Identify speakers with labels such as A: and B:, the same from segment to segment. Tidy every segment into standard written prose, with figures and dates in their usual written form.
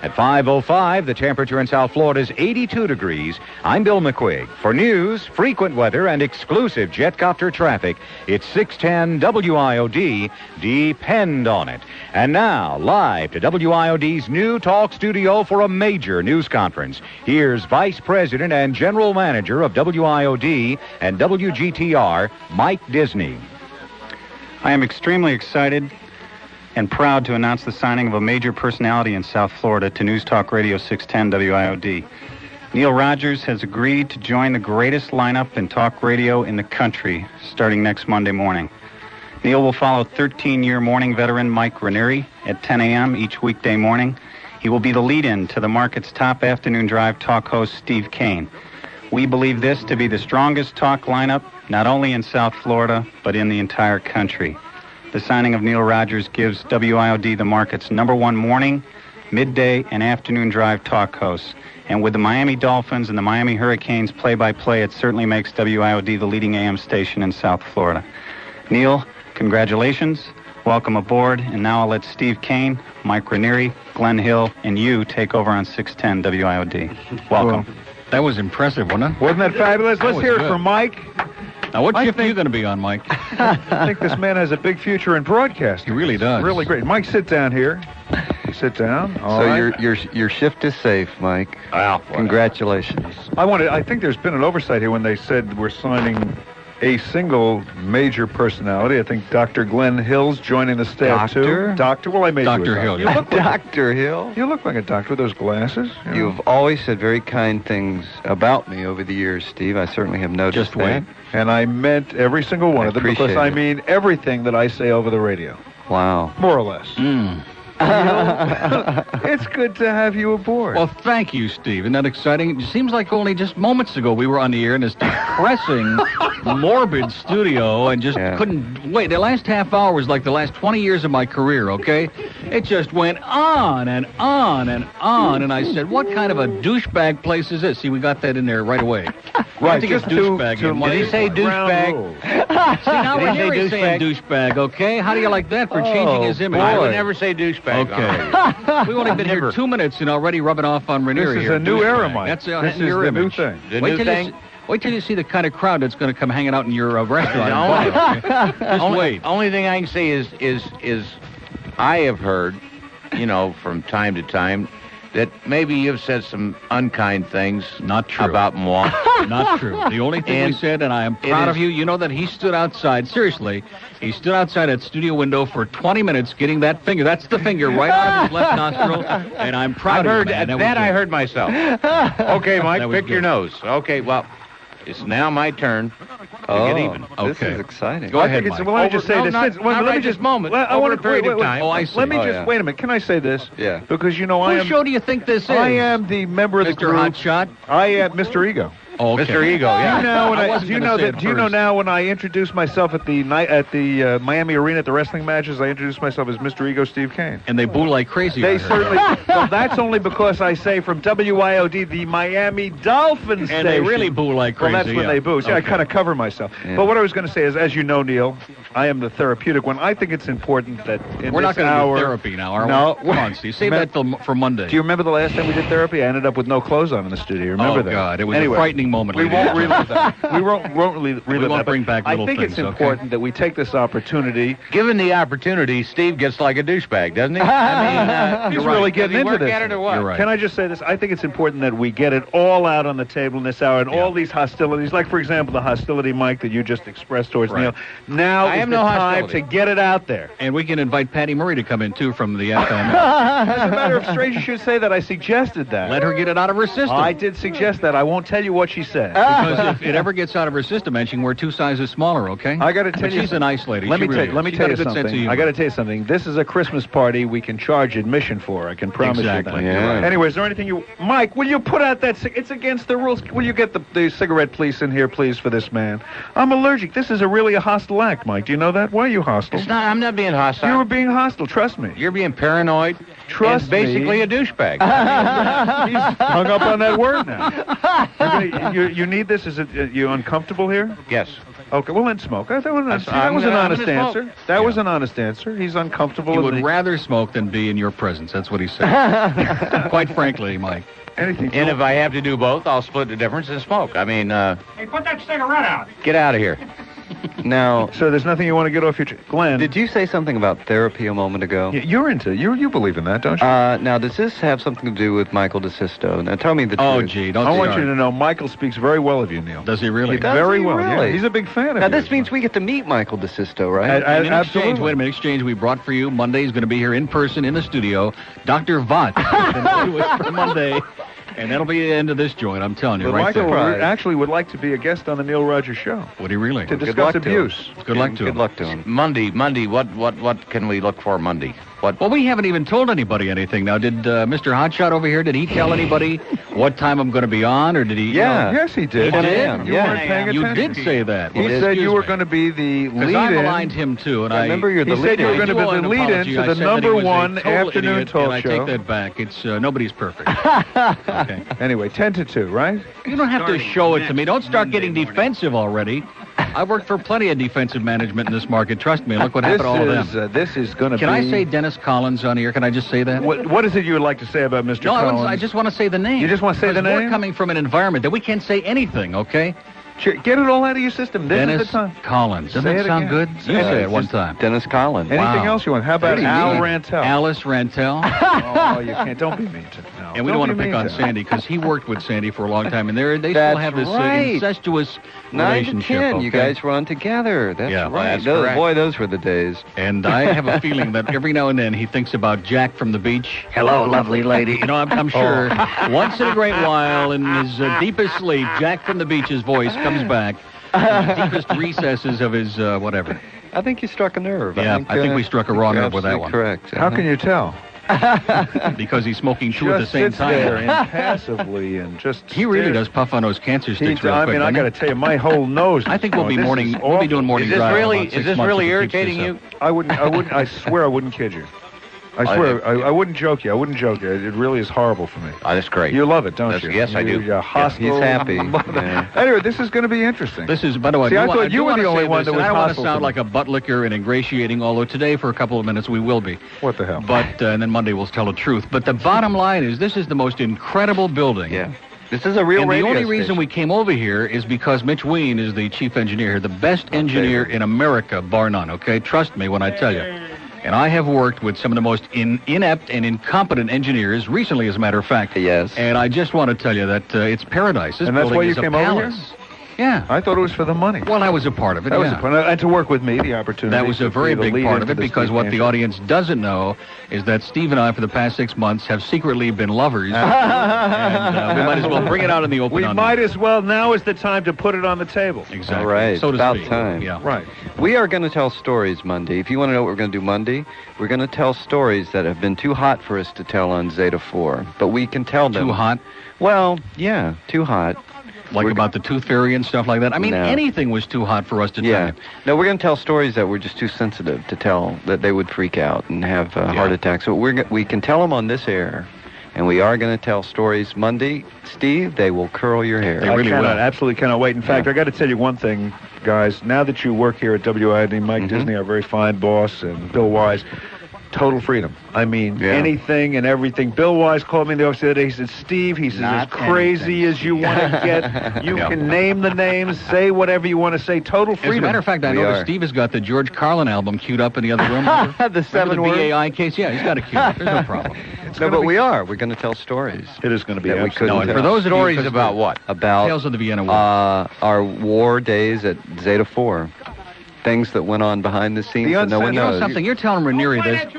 A: At 5:05, the temperature in South Florida is 82 degrees. I'm Bill McQuigg. For news, frequent weather, and exclusive jetcopter traffic, it's 610 WIOD. Depend on it. And now, live to WIOD's new talk studio for a major news conference. Here's Vice President and General Manager of WIOD and WGTR, Mike Disney.
B: I am extremely excited and proud to announce the signing of a major personality in South Florida to News Talk Radio 610 WIOD. Neil Rogers has agreed to join the greatest lineup in talk radio in the country starting next Monday morning. Neil will follow 13-year morning veteran Mike Reineri at 10 a.m. each weekday morning. He will be the lead-in to the market's top afternoon drive talk host, Steve Kane. We believe this to be the strongest talk lineup, not only in South Florida, but in the entire country. The signing of Neil Rogers gives WIOD the market's #1 morning, midday, and afternoon drive talk hosts. And with the Miami Dolphins and the Miami Hurricanes play-by-play, it certainly makes WIOD the leading AM station in South Florida. Neil, congratulations. Welcome aboard. And now I'll let Steve Kane, Mike Reineri, Glen Hill, and you take over on 610 WIOD. Welcome.
C: Well, that was impressive, wasn't it?
D: Wasn't that fabulous? Let's hear it from Mike.
C: Now, what shift are you going to be on, Mike?
D: I think this man has a big future in broadcasting.
C: He really does.
D: Really great. Mike, sit down here. Sit down. All
E: so
D: right.
E: your shift is safe, Mike.
A: Wow.
E: Congratulations.
D: I think there's been an oversight here when they said we're signing a single major personality. I think Dr. Glen Hill's joining the staff too. Doctor? Well, I made
C: Dr.
D: you a
C: Hill.
D: doctor. You look like
E: Dr. Hill.
D: You look like a doctor with those glasses.
E: You've always said very kind things about me over the years, Steve. I certainly have noticed
C: Just wait.
E: that.
D: And I meant every single one of them because I mean everything that I say over the radio.
E: Wow.
D: More or less.
C: Mm.
D: It's good to have you aboard.
C: Well, thank you, Steve. Isn't that exciting? It seems like only just moments ago we were on the air in this depressing, morbid studio and just couldn't wait. The last half hour was like the last 20 years of my career, okay? It just went on and on and on. And I said, what kind of a douchebag place is this? See, we got that in there right away.
D: Right,
C: just douchebag.
A: Did he say douchebag?
C: See, now we're saying douchebag, okay? How do you like that for changing his image?
A: I would never say douchebag.
C: Okay. We've only been here 2 minutes and already rubbing off on Reineri.
D: This is a new era, Mike.
C: That's
D: this is
C: your
D: the
C: image.
D: new thing.
C: Wait till you see the kind of crowd that's going to come hanging out in your restaurant. Just wait.
A: Only thing I can say is I have heard, from time to time, that maybe you've said some unkind things.
C: Not true.
A: About moi.
C: Not true. The only thing we said, and I am proud of you, you know that he stood outside, seriously, he stood outside that studio window for 20 minutes getting that finger. That's the finger right out of his left nostril, and I'm proud of you, man.
A: That I heard myself. Okay, Mike, pick your nose. Okay, well, it's now my turn to get even.
E: This is exciting.
C: Go ahead, Mike.
D: Well, let me just say this.
A: Let me just moment. Over a period of time.
C: Oh, I see.
D: Let me just wait a minute. Can I say this?
E: Yeah.
D: Because
C: Whose show do you think this is?
D: I am the member of the group.
C: Mr. Hotshot?
D: I am Mr. Ego.
C: Oh, okay.
A: Mr. Ego, yeah.
D: Do you know now when I introduce myself at the Miami Arena at the wrestling matches, I introduce myself as Mr. Ego Steve Kane.
C: And they boo like crazy.
D: They certainly. Well, that's only because I say from WIOD, the Miami Dolphins station.
C: And they really boo like crazy.
D: Well, that's when they boo. See, I kind of cover myself. Yeah. But what I was going to say is, as you know, Neil, I am the therapeutic one. I think it's important that in
C: We're
D: this
C: not going to
D: hour...
C: do therapy now, are we?
D: No.
C: Come on, Steve. Save that for Monday.
D: Do you remember the last time we did therapy? I ended up with no clothes on in the studio. Remember that?
C: Oh, God. It was a frightening moment.
D: We won't relive that. We won't relive that.
C: We won't bring back little
D: things. I think it's important that we take this opportunity.
A: Given the opportunity, Steve gets like a douchebag, doesn't he?
D: I mean, he's really getting into this.
A: At it or what?
C: You're right.
D: Can I just say this? I think it's important that we get it all out on the table in this hour and all these hostilities, like, for example, the hostility, Mike, that you just expressed towards Neil. Now is the time to get it out there.
C: And we can invite Patty Murray to come in, too, from the FM.
D: As a matter of strange, you should say that. I suggested that.
C: Let her get it out of her system.
D: I did suggest that. I won't tell you what she said.
C: Because if it ever gets out of her system, and she can wear 2 sizes smaller, okay?
D: I got to tell you.
C: She's a nice lady.
D: Let me tell you something. I got to tell you something. This is a Christmas party we can charge admission for. I can promise you that.
E: Yeah.
D: Anyway, is there anything you... Mike, will you put out that... It's against the rules. Will you get the cigarette police in here, please, for this man? I'm allergic. This is really a hostile act, Mike. Do you know that? Why are you hostile?
A: It's not. I'm not being hostile.
D: You were being hostile. Trust me.
A: You're being paranoid.
D: Trust
A: and basically
D: me.
A: a douchebag.
D: He's hung up on that word now. You need this? Is it you uncomfortable here?
A: Yes.
D: Okay, well then smoke. That was an honest answer. That was an honest answer. He's uncomfortable.
C: He would rather smoke than be in your presence. That's what he said. Quite frankly, Mike.
D: Anything.
A: And if I have to do both, I'll split the difference and smoke. I mean,
F: Hey, put that cigarette out.
A: get out of here.
E: Now,
D: so there's nothing you want to get off your Glenn.
E: did you say something about therapy a moment ago?
D: You're into you believe in that, don't you?
E: Now, does this have something to do with Michael DeSisto? Now, tell me the truth.
C: Oh, gee, don't
D: I
C: start.
D: want you to know Michael speaks very well of you, Neil.
C: Does he really?
E: Does
D: very
E: he
D: well.
E: really?
D: Yeah, he's a big fan of
E: Now,
D: yours.
E: this means we get to meet Michael DeSisto, right?
C: And in exchange,
D: Absolutely.
C: wait a minute, in exchange, we brought for you, Monday, he's going to be here in person in the studio, Dr. Vought for Monday, and that'll be the end of this joint, I'm telling you,
D: But
C: right
D: Michael
C: there.
D: actually would like to be a guest on the Neil Rogers Show
C: Would he really?
D: to
E: Good
D: discuss
E: luck to him.
D: abuse.
C: Good luck to
E: Good
C: him.
E: luck to him.
A: Monday, what can we look for Monday? What?
C: Well, we haven't even told anybody anything. Now, did Mr. Hotshot over here, did he tell anybody what time I'm going to be on, or did he?
E: Yeah.
D: Yes, he did.
C: He did?
D: You weren't paying
C: You
D: attention.
C: did say that.
D: He said you were going to be the
C: Because
D: lead-in.
C: I maligned him, too, and
E: Remember, you're the
D: He said you were
E: lead-in.
D: going to be the lead-in to the number one afternoon talk
C: and I
D: show.
C: take that back. It's nobody's perfect. Okay.
D: Anyway, 10 to 2, right?
C: You don't have to show it to me. Don't start getting defensive already. I've worked for plenty of defensive management in this market. Trust me. Look what happened to all of them.
D: This is going to be...
C: Can I say Dennis Collins on here? Can I just say that?
D: What is it you would like to say about Mr.
C: No,
D: Collins?
C: I just want to say the name.
D: You just want to say the
C: Because
D: name?
C: We're coming from an environment that we can't say anything, okay?
D: Sure, get it all out of your system. This
C: Dennis
D: is the time.
C: Collins. Doesn't
D: Say
C: that
D: it
C: sound
D: again.
C: good?
D: Say
C: You
D: it.
C: say it one time.
E: Dennis Collins.
D: Anything
C: Wow.
D: else you want? How about
E: Pretty
D: Al
E: neat.
D: Rantel?
C: Alice Rantel.
D: Oh, you can't. Don't be mean to no.
C: And we don't want to pick on Sandy because he worked with Sandy for a long time, and they still
E: That's
C: have this
E: right.
C: incestuous
E: 9 to
C: relationship.
E: 10.
C: Okay?
E: You guys were on together. That's
C: Yeah, well,
E: right.
A: that's correct.
E: Boy, those were the days.
C: And I have a feeling that every now and then he thinks about Jack from the beach. Hello, lovely lady. You know, I'm sure once in a great while, in his deepest sleep, Jack from the beach's voice comes back from the deepest recesses of his whatever.
E: I think you struck a nerve.
C: Yeah, I think we struck a raw nerve with that one.
E: Correct.
D: How can you tell?
C: Because he's smoking two at the
D: Just
C: same
D: sits there
C: time.
D: impassively and just.
C: He really
D: stares.
C: does puff on those cancer sticks real
D: I
C: quick.
D: mean, I
C: doesn't
D: got
C: he?
D: to tell you, my whole nose.
C: I think we'll be
D: this
C: morning.
D: is
C: We'll be doing
D: awful.
C: morning
A: Is this
C: drive.
A: really?
C: about
A: Is
C: 6
A: this
C: months
A: really
C: if he keeps
A: irritating
C: this
A: you?
C: up.
D: I wouldn't. I swear I wouldn't kid you. I swear, I wouldn't joke you. I wouldn't joke you. It really is horrible for me.
A: Oh, that's great.
D: You love it, don't you?
A: Yes, I do.
D: You're hostile.
E: He's happy. Yeah.
D: Anyway, this is going to be interesting.
C: This is, by the way,
D: See, I
C: do
D: thought you were
C: wanna
D: the only
C: say
D: one
C: this,
D: that
C: and
D: was
C: I don't want to
D: hostile to
C: sound
D: me.
C: like a butt licker and ingratiating, although today for a couple of minutes we will be.
D: What the hell?
C: But and then Monday we'll tell the truth. But the bottom line is, this is the most incredible building.
E: Yeah. This is a real
C: And the
E: radio
C: only reason
E: station.
C: we came over here is because Mitch Ween is the chief engineer here, the best engineer in America, bar none, okay? Trust me when I tell you. And I have worked with some of the most inept and incompetent engineers recently, as a matter of fact.
E: Yes.
C: And I just want to tell you that it's paradise. This
D: And that's
C: building
D: why you
C: is a
D: came over here?
C: palace. Yeah.
D: I thought it was for the money.
C: Well, I was a part of it,
D: That was
C: yeah.
D: the point. And to work with me, the opportunity.
C: That was a
D: to
C: very
D: be the
C: big
D: lead
C: part of
D: into
C: it,
D: the
C: because
D: Steve
C: what
D: Kane
C: the
D: Show.
C: audience doesn't know is that Steve and I, for the past 6 months, have secretly been lovers. And we might as well bring it out in the open.
D: We
C: on
D: might
C: the-
D: as well. Now is the time to put it on the table.
C: Exactly.
E: All right,
C: So to
E: about
C: speak.
E: time.
C: Yeah.
D: Right.
E: We are going to tell stories Monday. If you want to know what we're going to do Monday, we're going to tell stories that have been too hot for us to tell on Zeta 4. But we can tell them.
C: Too hot?
E: Well, yeah, too hot.
C: Like
E: We're-
C: about the Tooth Fairy and stuff like that? I mean,
E: No.
C: anything was too hot for us to tell
E: Yeah.
C: you.
E: No, we're going to tell stories that were just too sensitive to tell, that they would freak out and have heart attacks. So we can tell them on this air, and we are going to tell stories Monday. Steve, they will curl your hair.
C: They
D: I
C: really
D: cannot,
C: will.
D: absolutely cannot wait. In fact, I got to tell you one thing, guys. Now that you work here at WIOD, Mike Disney, our very fine boss, and Bill Wise, total freedom. I mean,
E: Yeah.
D: anything and everything. Bill Wise called me the office the other day. He said, Steve, he says,
A: Not
D: as crazy
A: anything,
D: as you want to get, you can name the names, say whatever you want to say. Total freedom.
C: As a matter of fact, I
E: We
C: know that
E: are.
C: Steve has got the George Carlin album queued up in the other room.
E: The seven
C: Remember the
E: words?
C: BAI case? Yeah, he's got it queued up. There's no problem.
E: No, but we are. We're going to tell stories
D: It is going to be
E: that we
D: absolutely.
E: couldn't
C: No, and
E: tell.
C: for those of
A: Stories
C: you,
A: about what?
E: about
C: Tales of the Vienna War.
E: our war days at Zeta 4. Things that went on behind the scenes
D: The
E: that no one
C: You know
E: knows.
C: something? You're telling Reineri this.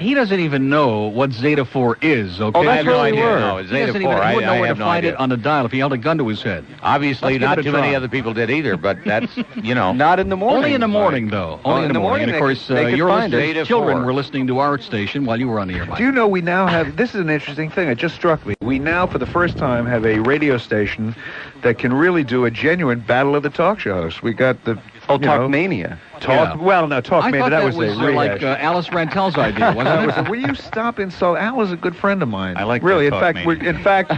C: He doesn't even know what Zeta 4 is, okay?
E: Oh, that's
A: I have no
E: where we
A: idea.
E: were.
A: No,
C: He
A: Zeta
C: doesn't
A: 4.
C: even, he wouldn't know
A: I
C: where to
A: have no
C: find
A: idea.
C: it on the dial if he held a gun to his head.
A: Obviously,
C: Let's give
A: not
C: it a
A: too many
C: try.
A: other people did either, but that's, you know.
E: Not in the morning.
C: Only in the morning, though. Only in the morning. And, of
E: they
C: course,
E: could- they could
C: your
E: find it.
C: listeners,
A: Zeta
C: children
A: 4.
C: were listening to our station while you were on the air, Mike.
D: Do you know we now have, this is an interesting thing, it just struck me. We now, for the first time, have a radio station that can really do a genuine battle of the talk show hosts. We got the,
E: Oh,
D: you know,
E: Talkmania.
D: Talk?
C: Yeah.
D: Well, no, talk
C: I
D: maybe.
C: thought
D: That was a
C: like
D: rehash.
C: Alice Rantel's idea, wasn't it?
D: Will you stop insulting? Al is a good friend of mine.
B: I like
D: really.
B: that
D: In fact,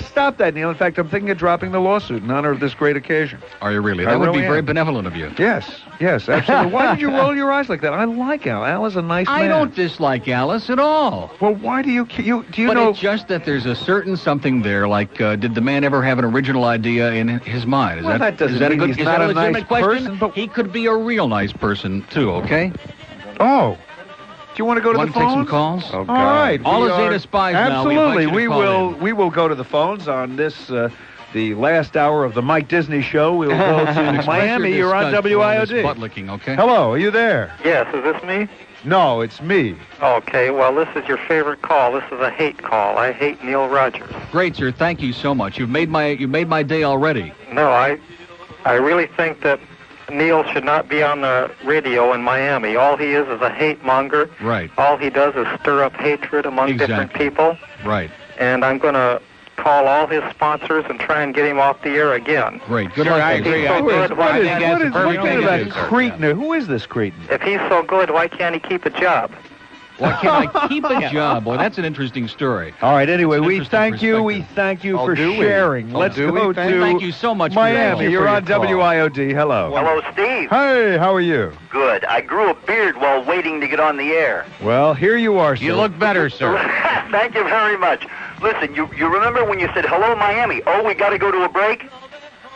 D: stop that, Neil. In fact, I'm thinking of dropping the lawsuit in honor of this great occasion.
C: Are you really?
D: I
C: That would
D: really
C: be very
D: am.
C: benevolent of you.
D: Yes, absolutely. Why did you roll your eyes like that? I like Al. Al is a nice man.
C: I don't dislike Alice at all.
D: Well, why do you do you
C: But
D: know?
C: it's just that there's a certain something there, like, did the man ever have an original idea in his mind? Is
D: Well, that doesn't
C: is that
D: mean
C: a good,
D: he's
C: is
D: not
C: that a
D: a nice
C: legitimate question?
D: person, but-
C: He could be a real nice person, too, okay?
D: Oh. Do you want to go to
C: Want
D: the
C: to take
D: phones?
C: some calls?
E: Oh,
D: All
E: God.
D: right.
C: All
D: we
C: the
D: are-
C: Zeta spies now.
D: Absolutely.
C: We invite you to call in.
D: We will go to the phones on this the last hour of the Mike Disney show. We will go to Miami. You're on WIOD.
C: Butt licking, okay?
D: Hello, are you there?
G: Yes, is this me?
D: No, it's me.
G: Okay, well, this is your favorite call. This is a hate call. I hate Neil Rogers.
C: Great, sir. Thank you so much. You made my day already.
G: No, I really think that Neil should not be on the radio in Miami. All he is a hate monger.
C: Right.
G: All he does is stir up hatred among different
C: Exactly.
G: people.
C: Right.
G: And I'm going to call all his sponsors and try and get him off the air again.
C: Great. Good
F: Sure,
C: luck.
F: I
C: to you.
F: agree.
G: He's so good.
D: What is
F: that's the perfect
D: what
F: thing
D: is
F: to
D: that
F: do, sir.
D: cretin? Who is this cretin?
G: If he's so good, why can't he keep a job?
C: Why can't I keep a job? Boy, that's an interesting story.
D: All right. Anyway,
C: That's an
D: we
C: interesting
D: thank you. We
C: perspective.
D: thank you
E: Oh,
D: for
E: do we?
D: sharing.
E: Oh,
D: Let's
E: do we?
D: go to
C: Thank you so much for your
D: Miami.
C: call.
D: You're
E: for
D: on
E: your call.
D: WIOD. Hello.
H: Hello, Steve.
D: Hey, how are you?
H: Good. I grew a beard while waiting to get on the air.
D: Well, here you are, sir.
F: You look better, sir.
H: Thank you very much. Listen, you remember when you said, hello, Miami? Oh, we got to go to a break?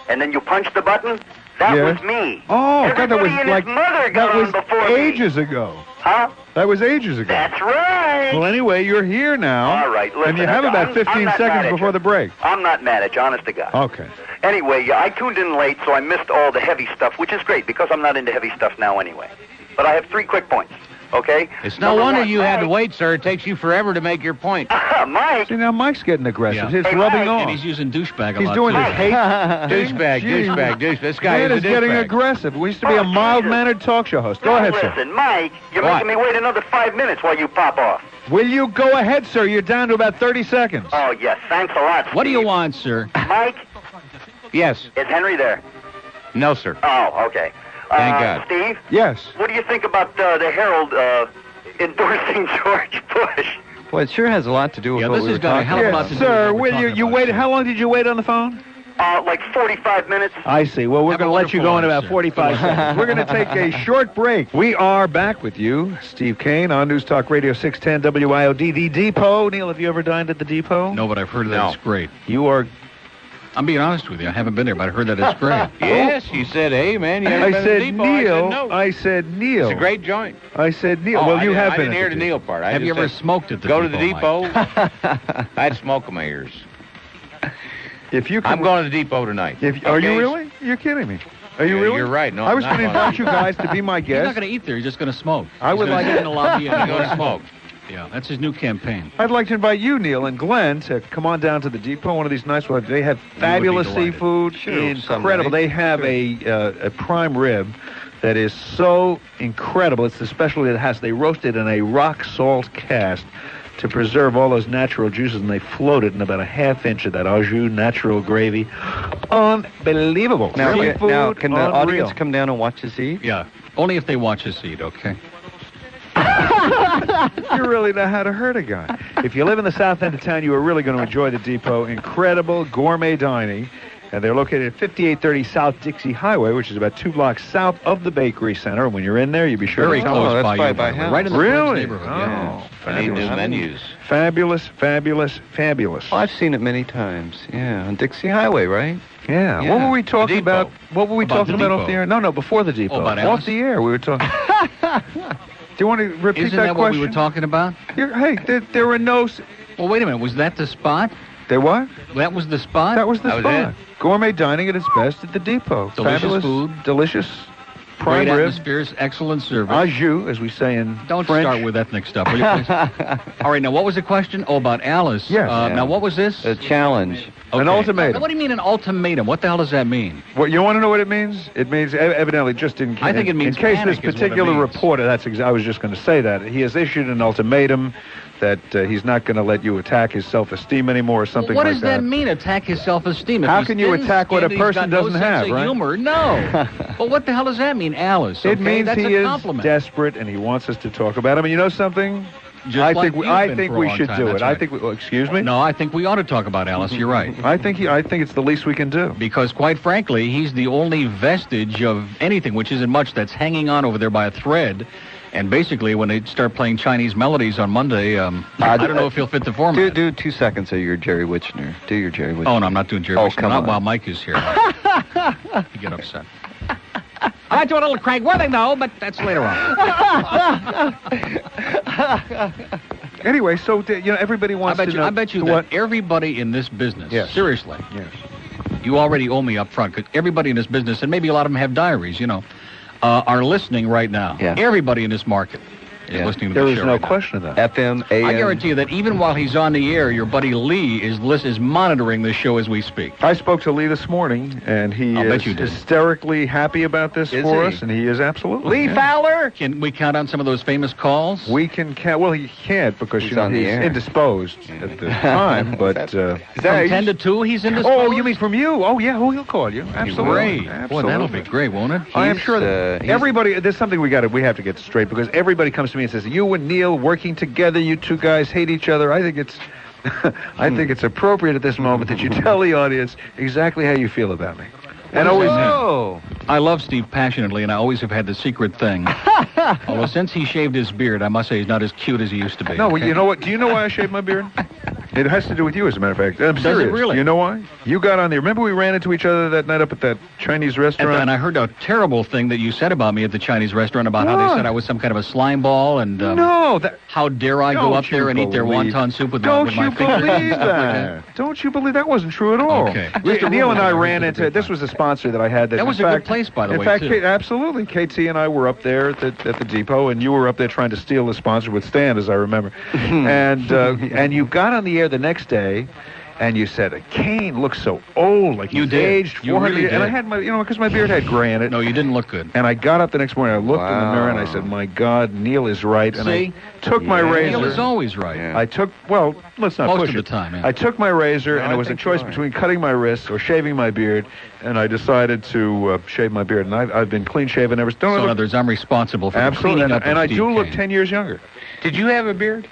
H: And then you punched the button? That
D: Yes.
H: was me.
D: Oh, God, that
H: Everybody
D: was
H: and
D: like
H: his mother got
D: that
H: on
D: was
H: before
D: ages
H: me.
D: ago.
H: Huh?
D: That was ages ago.
H: That's right.
D: Well, anyway, you're here now.
H: All right, listen,
D: and you have
H: I'm-
D: about
H: I'm
D: 15
H: not mad
D: seconds
H: at
D: before
H: you.
D: the break.
H: I'm not mad at you, honest to God.
D: Okay.
H: Anyway, I tuned in late, so I missed all the heavy stuff, which is great because I'm not into heavy stuff now anyway. But I have 3 quick points, okay?
F: It's no
H: Number
F: wonder
H: one,
F: you had to
H: Mike.
F: wait, sir. It takes you forever to make your point.
H: Mike,
D: See, now Mike's getting aggressive.
C: Yeah.
D: It's
H: Hey,
D: rubbing
H: Mike.
D: off.
C: And he's using douchebag a
D: He's
C: lot,
D: doing
C: too.
D: this hate
F: Douchebag,
D: Jeez.
F: douchebag, douchebag. This guy
D: Man
F: is
D: is
F: a
D: getting
F: douchebag.
D: aggressive. We used to be a
H: Oh,
D: mild-mannered talk show host. Go
H: now
D: ahead, sir.
H: listen, Mike, you're
F: What?
H: making me wait another 5 minutes while you pop off.
D: Will you go ahead, sir? You're down to about 30 seconds.
H: Oh, yes, thanks a lot,
C: What do you
H: Steve.
C: want, sir?
H: Mike,
F: Yes.
H: is Henry there?
F: No, sir.
H: Oh, okay.
F: Thank God.
H: Steve,
D: Yes.
H: what do you think about the Herald endorsing George Bush?
E: Well, it sure has a lot to do with
C: Yeah,
E: what
C: this
E: we
C: has
E: were
C: got a
E: talking
C: hell of a
E: about.
C: lot to do
D: Sir,
C: with what we're
D: will you
C: talking about,
D: wait?
C: sir.
D: How long did you wait on the phone?
H: Like 45 minutes.
D: I see. Well, we're
C: Have a
D: going to let you
C: wonderful
D: go in
C: life,
D: about
C: sir.
D: 45 seconds. We're going to take a short break. We are back with you, Steve Kane, on News Talk Radio 610 WIOD, the Depot. Neil, have you ever dined at the Depot?
C: No, but I've heard that
F: No.
C: it's great.
D: You are...
C: I'm being honest with you. I haven't been there, but I heard that it's great.
F: Yes, you said, hey, man, you
D: I
F: haven't been to
D: said
F: the Depot.
D: Neil.
F: I said, no.
D: It's
F: It's a great joint.
D: I said Neil.
F: Oh,
D: well, you have
F: I
D: been.
F: didn't
D: at
F: hear
D: the
F: the Neil part. I
C: Have you
F: just
C: ever
F: said,
C: smoked at the
F: go
C: Depot,
F: to the
C: Mike?
F: Depot? I'd smoke in my ears.
D: If you can,
F: I'm going to the Depot tonight.
D: Are you
F: Okay?
D: really? You're kidding me. Are you
F: Yeah,
D: really?
F: you're right. No,
D: I
F: I'm
D: was
F: not
D: going to
F: going
D: invite you guys to be my
C: He's not
D: guest.
C: going to eat there. He's just going to smoke.
D: I would
C: He's gonna
D: like-
C: sit in the lobby and
F: I'm
C: go
F: going
C: to
F: to smoke.
C: Yeah, that's his new campaign.
D: I'd like to invite you, Neil and Glenn, to come on down to the Depot. One of these nice ones. They have fabulous
C: delighted.
D: seafood.
E: Sure,
D: Incredible.
E: someday.
D: They have a prime rib that is so incredible. It's the specialty that has. They roast it in a rock salt cast to preserve all those natural juices, and they float it in about a half-inch of that au jus natural gravy. Unbelievable.
E: Now,
D: Seafood,
E: can the
D: unreal.
E: audience come down and watch us eat?
C: Yeah, only if they watch us eat, okay?
D: You really know how to hurt a guy. If you live in the south end of town, you are really going to enjoy the Depot. Incredible gourmet dining. And they're located at 5830 South Dixie Highway, which is about 2 blocks south of the Bakery Center. And when you're in there, you'll be sure
C: Very
D: to tell
C: close
E: that's
C: by
E: by
C: you,
E: my
C: the way.
E: house.
C: Right in the
D: Really?
C: French neighborhood. Yeah.
D: Oh,
F: I need new
D: fabulous.
F: menus.
D: Fabulous, fabulous, fabulous.
E: Oh, I've seen it many times. Yeah, on Dixie Highway, right?
D: Yeah.
E: Yeah.
D: What were we talking
F: The Depot.
D: about? What were we
C: About
D: talking
C: the
D: about off
C: Depot.
D: the air? No, before the Depot.
C: about
D: off
C: Alice?
D: the air, we were talking. Do you want to repeat
C: Isn't
D: that
C: that what
D: question?
C: we were talking about?
D: Hey, there were no.
C: Well, wait a minute. Was that the spot?
D: There what?
C: That was the spot?
D: That was the
F: That was
D: spot.
F: it.
D: Gourmet dining at its best at the Depot.
C: Delicious
D: Fabulous
C: food.
D: Delicious prime
C: Great
D: rib.
C: atmospheres, excellent service.
D: Au jus, as we say in
C: Don't
D: French.
C: start with ethnic stuff, will you please? All right, now what was the question? Oh, about Alice.
D: Yes.
C: Now what was this?
E: A challenge.
C: Okay.
D: An ultimatum.
C: Now, what do you mean an ultimatum? What the hell does that mean?
D: What you want to know what it means? It means evidently just in.
C: I think it means
D: in case this
C: panic is what it
D: particular
C: means.
D: reporter. I was just going to say that he has issued an ultimatum that he's not going to let you attack his self-esteem anymore or something
C: What
D: like
C: does that mean, attack his self-esteem? If
D: How
C: he's
D: can you attack what a
C: thin-skinned, he's
D: person
C: got
D: doesn't
C: no
D: have,
C: sense of
D: right?
C: humor? No. Well, what the hell does that mean, Alice?
D: It
C: Okay?
D: means
C: That's
D: he
C: a
D: is
C: compliment.
D: desperate and he wants us to talk about him. And you know something?
C: Just
D: I
C: like
D: think
C: you've been for a
D: we
C: long
D: should
C: time,
D: do
C: that's
D: it. I
C: right.
D: think. Excuse me.
C: No, I think we ought to talk about Alice. You're right.
D: I think it's the least we can do.
C: Because, quite frankly, he's the only vestige of anything, which isn't much, that's hanging on over there by a thread. And basically, when they start playing Chinese melodies on Monday, I don't know if he'll fit the format.
E: Do 2 seconds of your Jerry Wichner. Do your Jerry Wichner.
C: Oh, no, I'm not doing Jerry
E: Oh,
C: Wichner.
E: come
C: Not
E: on.
C: while Mike is here. You get upset. I might do a little Craig Worthing, though, but that's later on.
D: Anyway, so everybody wants to know.
C: I bet you
D: what?
C: that everybody in this business,
D: Yes.
C: seriously,
D: Yes.
C: you already owe me up front, because everybody in this business, and maybe a lot of them have diaries, are listening right now.
E: Yeah.
C: Everybody in this market is
E: Yeah.
C: listening to
D: There
C: the
D: is
C: show
D: no
C: right now.
D: question of that.
E: FM, AM.
C: I guarantee you that even while he's on the air, your buddy Lee is monitoring the show as we speak.
D: I spoke to Lee this morning, and he
C: I'll
D: is
C: bet you did.
D: hysterically happy about this
E: Is
D: for
E: he?
D: us, and he is absolutely. yeah.
E: Fowler.
C: Can we count on some of those famous calls?
D: We can count. Well, he can't because
E: He's on the
D: he's
E: air.
D: indisposed at the time. But
C: From 10 to 2, he's in this.
D: oh, you mean from you? Oh, yeah. He'll call you. Absolutely.
C: Great.
D: Absolutely.
C: Boy, that'll be great, won't it?
D: I am
E: He's,
D: sure that
E: he's-
D: everybody. There's something we have to get straight because everybody comes to me and says, "You and Neil working together. You two guys hate each other." I think it's, I think it's appropriate at this moment that you tell the audience exactly how you feel about me. And always.
E: Oh.
C: I love Steve passionately, and I always have had the secret thing. Although since he shaved his beard, I must say he's not as cute as he used to be.
D: No, well, you know what? Do you know why I shaved my beard? It has to do with you, as a matter of fact. I'm
C: Does it
D: serious.
C: really?
D: You know why? You got on there. Remember we ran into each other that night up at that Chinese restaurant?
C: And I heard a terrible thing that you said about me at the Chinese restaurant about how they
D: What?
C: said I was some kind of a slime ball, and
D: no, that.
C: how dare I go
D: Don't
C: up there
D: you
C: and eat their
D: believe-
C: wonton soup with
D: Don't
C: my
D: you
C: fingers and
D: believe
C: stuff like
D: that? Don't you believe that wasn't true at all?
C: Okay.
D: Neil and I
C: rumor.
D: ran into. This was a sponsor that I had.
C: That
D: in
C: was a
D: fact,
C: good place, by the
D: in
C: way,
D: fact,
C: too.
D: absolutely. KT and I were up there at the depot, and you were up there trying to steal the sponsor with Stan, as I remember. and you got on the air the next day. And you said, Kane looks so old, like
C: You
D: he's
C: did.
D: aged
C: You
D: 400
C: really
D: And I
C: did.
D: had my, because my beard had gray in it.
C: No, you didn't look good.
D: And I got up the next morning, I looked in the
E: Wow.
D: mirror, and I said, my God, Neil is right. And
C: See?
D: I took my
E: Yeah.
D: razor.
C: Neil is always right.
E: Yeah.
D: I took, well, let's not
C: Most
D: push
C: of
D: it.
C: the time, yeah.
D: I took my razor,
E: No,
D: and
E: I
D: it was a
E: think
D: choice
E: you're right.
D: between cutting my wrists or shaving my beard, and I decided to shave my beard. And I've been clean shaven ever since.
C: So in other words, I'm responsible for the
D: Absolutely,
C: cleaning
D: and,
C: up
D: and
C: of
D: I
C: Steve
D: do look
C: Kane.
D: 10 years younger.
F: Did you have a beard?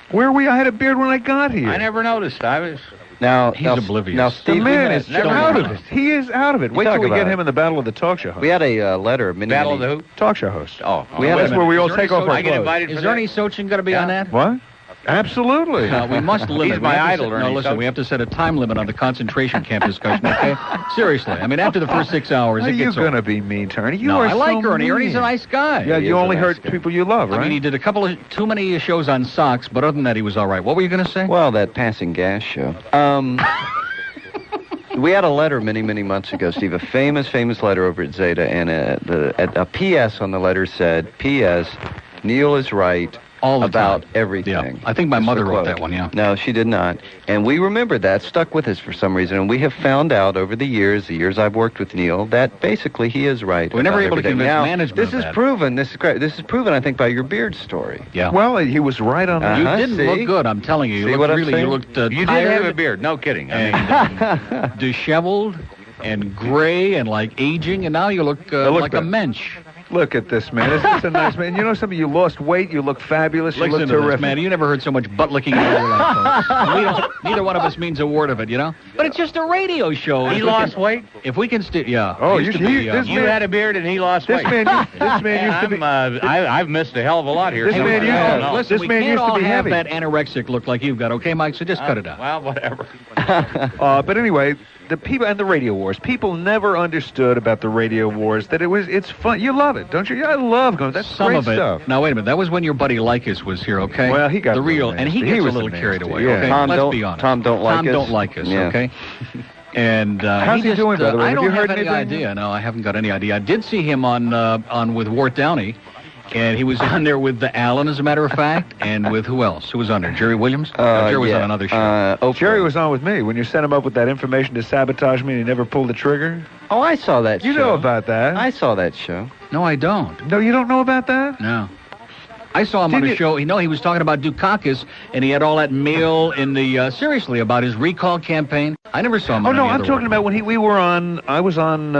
D: Where were you? I had a beard when I got here.
F: I never noticed. I was.
E: Now,
C: He's
E: now,
C: oblivious.
E: Now,
C: The
E: Steve,
D: The man is
F: never
D: out of
F: mind.
D: it. He is out of it. Wait
E: talk
D: till we
E: about
D: get
E: it.
D: him in the battle of the talk show host.
E: we had a letter. Many,
F: Battle of
E: many,
F: the who?
D: Talk show host.
F: Oh,
E: We had
D: That's
E: a-
D: where we all
C: Is there
D: take
C: any
D: off our
F: I get
D: clothes.
F: invited
C: Is
F: for
C: there
F: that?
C: any Sochin going to be on that?
D: What? Absolutely.
C: We must limit.
F: He's my
C: We have to
F: idol,
C: set-
F: Ernie
C: No, listen,
F: Sochin.
C: we have to set a time limit on the concentration camp discussion, okay? Seriously. I mean, after the first 6 hours,
D: Are
C: it
D: you
C: gets
D: going to
C: old.
D: be mean to Ernie? You
C: No,
D: are
C: I like
D: so
C: Ernie.
D: mean.
C: Ernie's a nice guy.
D: Yeah,
E: He
D: you
E: is a
D: only
E: nice
D: hurt
E: guy.
D: people you love, right?
C: I mean, he did a couple of too many shows on socks, but other than that, he was all right. What were you going to say?
E: Well, that passing gas show. We had a letter many, many months ago, Steve, a famous letter over at Zeta, and a P.S. on the letter said, P.S. Neil is right
C: All the
E: about
C: time.
E: everything.
C: Yeah. I think my
E: Just
C: mother
E: a
C: wrote
E: quote.
C: that one, yeah.
E: No, she did not. And we remembered that, stuck with us for some reason, and we have found out over the years I've worked with Neil, that basically he is right.
C: We're never
E: about
C: able to
E: everything.
C: convince
E: Now,
C: management
E: This
C: of
E: is
C: that.
E: proven. This is great. This is proven, I think, by your beard story.
C: Yeah.
D: Well, he was right on that.
C: You
E: Uh-huh,
C: didn't
E: see?
C: look good, I'm telling you. You
E: See
C: looked
E: what I'm
C: really,
E: saying?
C: you looked
F: You did
C: tired
F: have a beard. No kidding. I mean,
C: and disheveled and gray and like aging, and now you look
D: look
C: like a
D: better.
C: mensch.
D: Look at this man. Isn't this a nice man? You know something? You lost weight. You look fabulous. You
C: Listen
D: look
C: to this,
D: terrific.
C: man. You never heard so much butt licking in your life, folks. Neither one of us means a word of it, you know? But it's just a radio show.
F: he lost weight.
C: If we can yeah.
D: Oh,
C: It used
D: you-
C: to be,
D: he- this
F: You had a beard and he lost
D: This
F: weight.
D: man, this man used to be.
F: I've missed a hell of a lot here.
D: This man used to-
F: No.
C: Listen,
D: This
C: we
D: man
C: can't
D: used to
C: all
D: be
C: have
D: heavy.
C: that anorexic look like you've got, okay, Mike? So just cut it out.
F: Well, whatever.
D: But anyway, the people and the radio wars. People never understood about the radio wars. That it's fun. You love it, don't you? Yeah, I love going. That's
C: Some
D: great
C: of it.
D: stuff.
C: Now wait a minute. That was when your buddy Lycus was here, okay?
D: Well, he got
C: the
D: a little
C: real, and he
D: nasty.
C: gets
D: He was
C: a little
D: nasty,
C: carried away.
D: yeah.
C: Okay,
E: Tom
C: let's
E: don't-
C: be honest.
E: Tom don't like
C: Tom
E: us.
C: don't like us.
E: Yeah.
C: Okay. And
D: How's he
C: just,
D: doing, by the way?
C: I
D: Have
C: don't
D: you
C: have
D: heard
C: any
D: anything?
C: idea. No, I haven't got any idea. I did see him on with Wart Downey, and he was on there with the Allen, as a matter of fact, and with who else? Who was on there? Jerry Williams? No, Jerry was
E: yeah.
C: on another show.
E: Oprah.
D: Jerry was on with me when you sent him up with that information to sabotage me, and he never pulled the trigger.
E: Oh, I saw that
D: You
E: show.
D: know about that?
E: I saw that show.
C: No, I don't.
D: No, you don't know about that?
C: No. I saw him on
D: Did
C: a
D: you-
C: show. He was talking about Dukakis, and he had all that mail in the seriously about his recall campaign. I never saw him.
D: Oh
C: on
D: no,
C: any
D: I'm
C: other
D: talking
C: work.
D: about when we were on. I was on.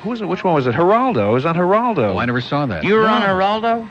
D: Who was it? Which one was it? Geraldo. I was on Geraldo.
C: Oh, I never saw that.
F: You were on Geraldo?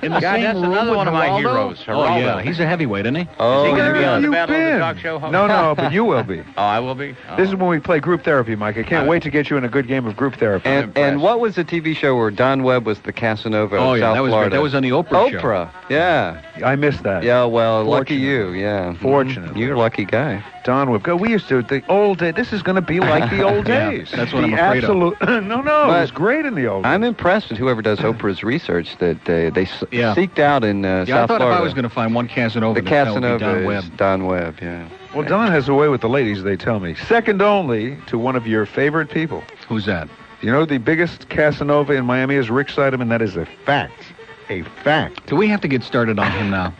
C: in the
F: God,
C: same
F: that's
C: room
F: another
C: with
F: one of my
C: Geraldo?
F: heroes,
C: Oh
F: Geraldo.
C: yeah, he's a heavyweight, isn't he?
E: Oh,
F: Is he going to be
D: Where
F: on the
D: have
F: Battle
D: you
F: of the
D: been?
F: Talk Show?
D: No, but you will be.
F: Oh, I will be? Oh.
D: This is when we play group therapy, Mike. I can't wait to get you in a good game of group therapy.
E: And what was the TV show where Don Webb was the Casanova
C: Oh
E: of
C: yeah,
E: South
C: that was
E: Florida?
C: great. That was on the Oprah show.
E: Oprah. Yeah.
D: I missed that.
E: Yeah, well, lucky
D: Fortunate.
E: you, yeah.
D: Fortunately.
E: You're a lucky guy.
D: Don would go. We used to the old day. This is going to be like the old
C: Yeah,
D: days.
C: that's what
D: the
C: I'm afraid of.
D: absolute, No, it
E: But
D: was great in the old days.
E: I'm impressed with whoever does Oprah's research that they
C: Yeah.
E: seeked out in
C: Yeah, I
E: South
C: thought
E: Florida.
C: if I was going to find one Casanova,
E: The
C: that would be
E: Casanova
C: Don Webb.
E: is Don Webb, yeah.
D: Well, Don has a way with the ladies, they tell me. Second only to one of your favorite people.
C: Who's that?
D: You know, the biggest Casanova in Miami is Rick Sideman. That is a fact. A fact.
C: Do we have to get started on him now?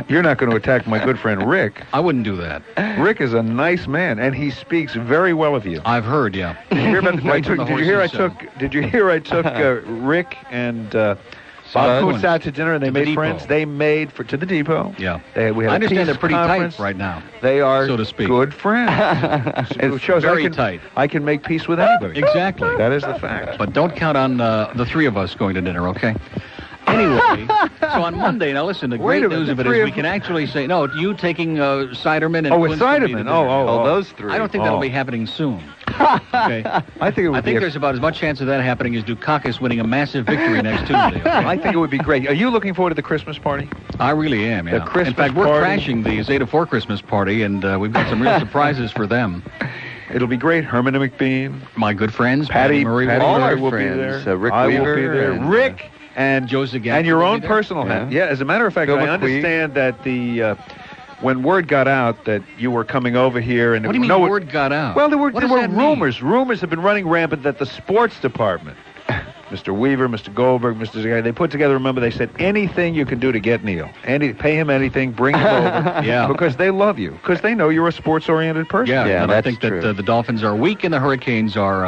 D: You're not going to attack my good friend Rick.
C: I wouldn't do that.
D: Rick is a nice man, and he speaks very well of you.
C: I've heard, yeah.
D: Did you hear about the,
C: Right from the
D: did you hear I
C: horse's,
D: took? Did you hear I took Rick and Bob
E: Spud.
D: Coots out to dinner, and they
C: To the
D: made
C: depot.
D: friends. They made to the depot.
C: Yeah.
D: We had
C: I
D: a
C: understand
D: peace
C: they're pretty
D: conference.
C: tight right now.
D: They are,
C: so to speak.
D: good friends. It shows
C: very
D: I can,
C: tight.
D: I can make peace with anybody.
C: Exactly.
D: That is the fact.
C: But don't count on the three of us going to dinner, okay? Anyway, so on Monday, now listen, the
D: Wait
C: great
D: a minute,
C: news of
D: the
C: it
D: three
C: is
D: of
C: we can actually say, no, you taking Siderman and
D: Oh, with
C: Winston to
D: Siderman.
C: dinner.
E: Oh, those three.
C: I don't think that'll be happening soon. Okay.
D: I think it would
C: I think
D: be.
C: there's about as much chance of that happening as Dukakis winning a massive victory next Tuesday. Okay?
D: I think it would be great. Are you looking forward to the Christmas party?
C: I really am, yeah.
D: The Christmas
C: In fact, we're
D: party.
C: crashing the Zeta 4 Christmas party, and we've got some real surprises for them.
D: It'll be great. Herman and McBean,
C: My good friends,
D: Patty
C: Murray,
D: Patty
E: all
D: Murray
E: our
D: will
E: friends,
D: be there.
E: Rick
D: I will
E: Weaver
D: be there.
E: and,
D: Rick and
C: Joe Zagacki
D: and your
C: will
D: own
C: be there?
D: personal
E: Yeah.
D: Yeah, as a matter of fact,
E: Bill
D: I
E: McQueen.
D: understand that the when word got out that you were coming over here, and
C: What do you mean
D: no,
C: word got out?
D: Well, there were
C: What does that mean?
D: rumors. Rumors have been running rampant that the sports department, Mr. Weaver, Mr. Goldberg, Mr. Zagacki, they put together. Remember, they said anything you can do to get Neil, pay him anything, bring him over,
C: Yeah.
D: because they love you, because they know you're a sports-oriented person.
C: Yeah,
E: Yeah,
C: and I
E: that's
C: think
E: true.
C: that the Dolphins are weak and the Hurricanes are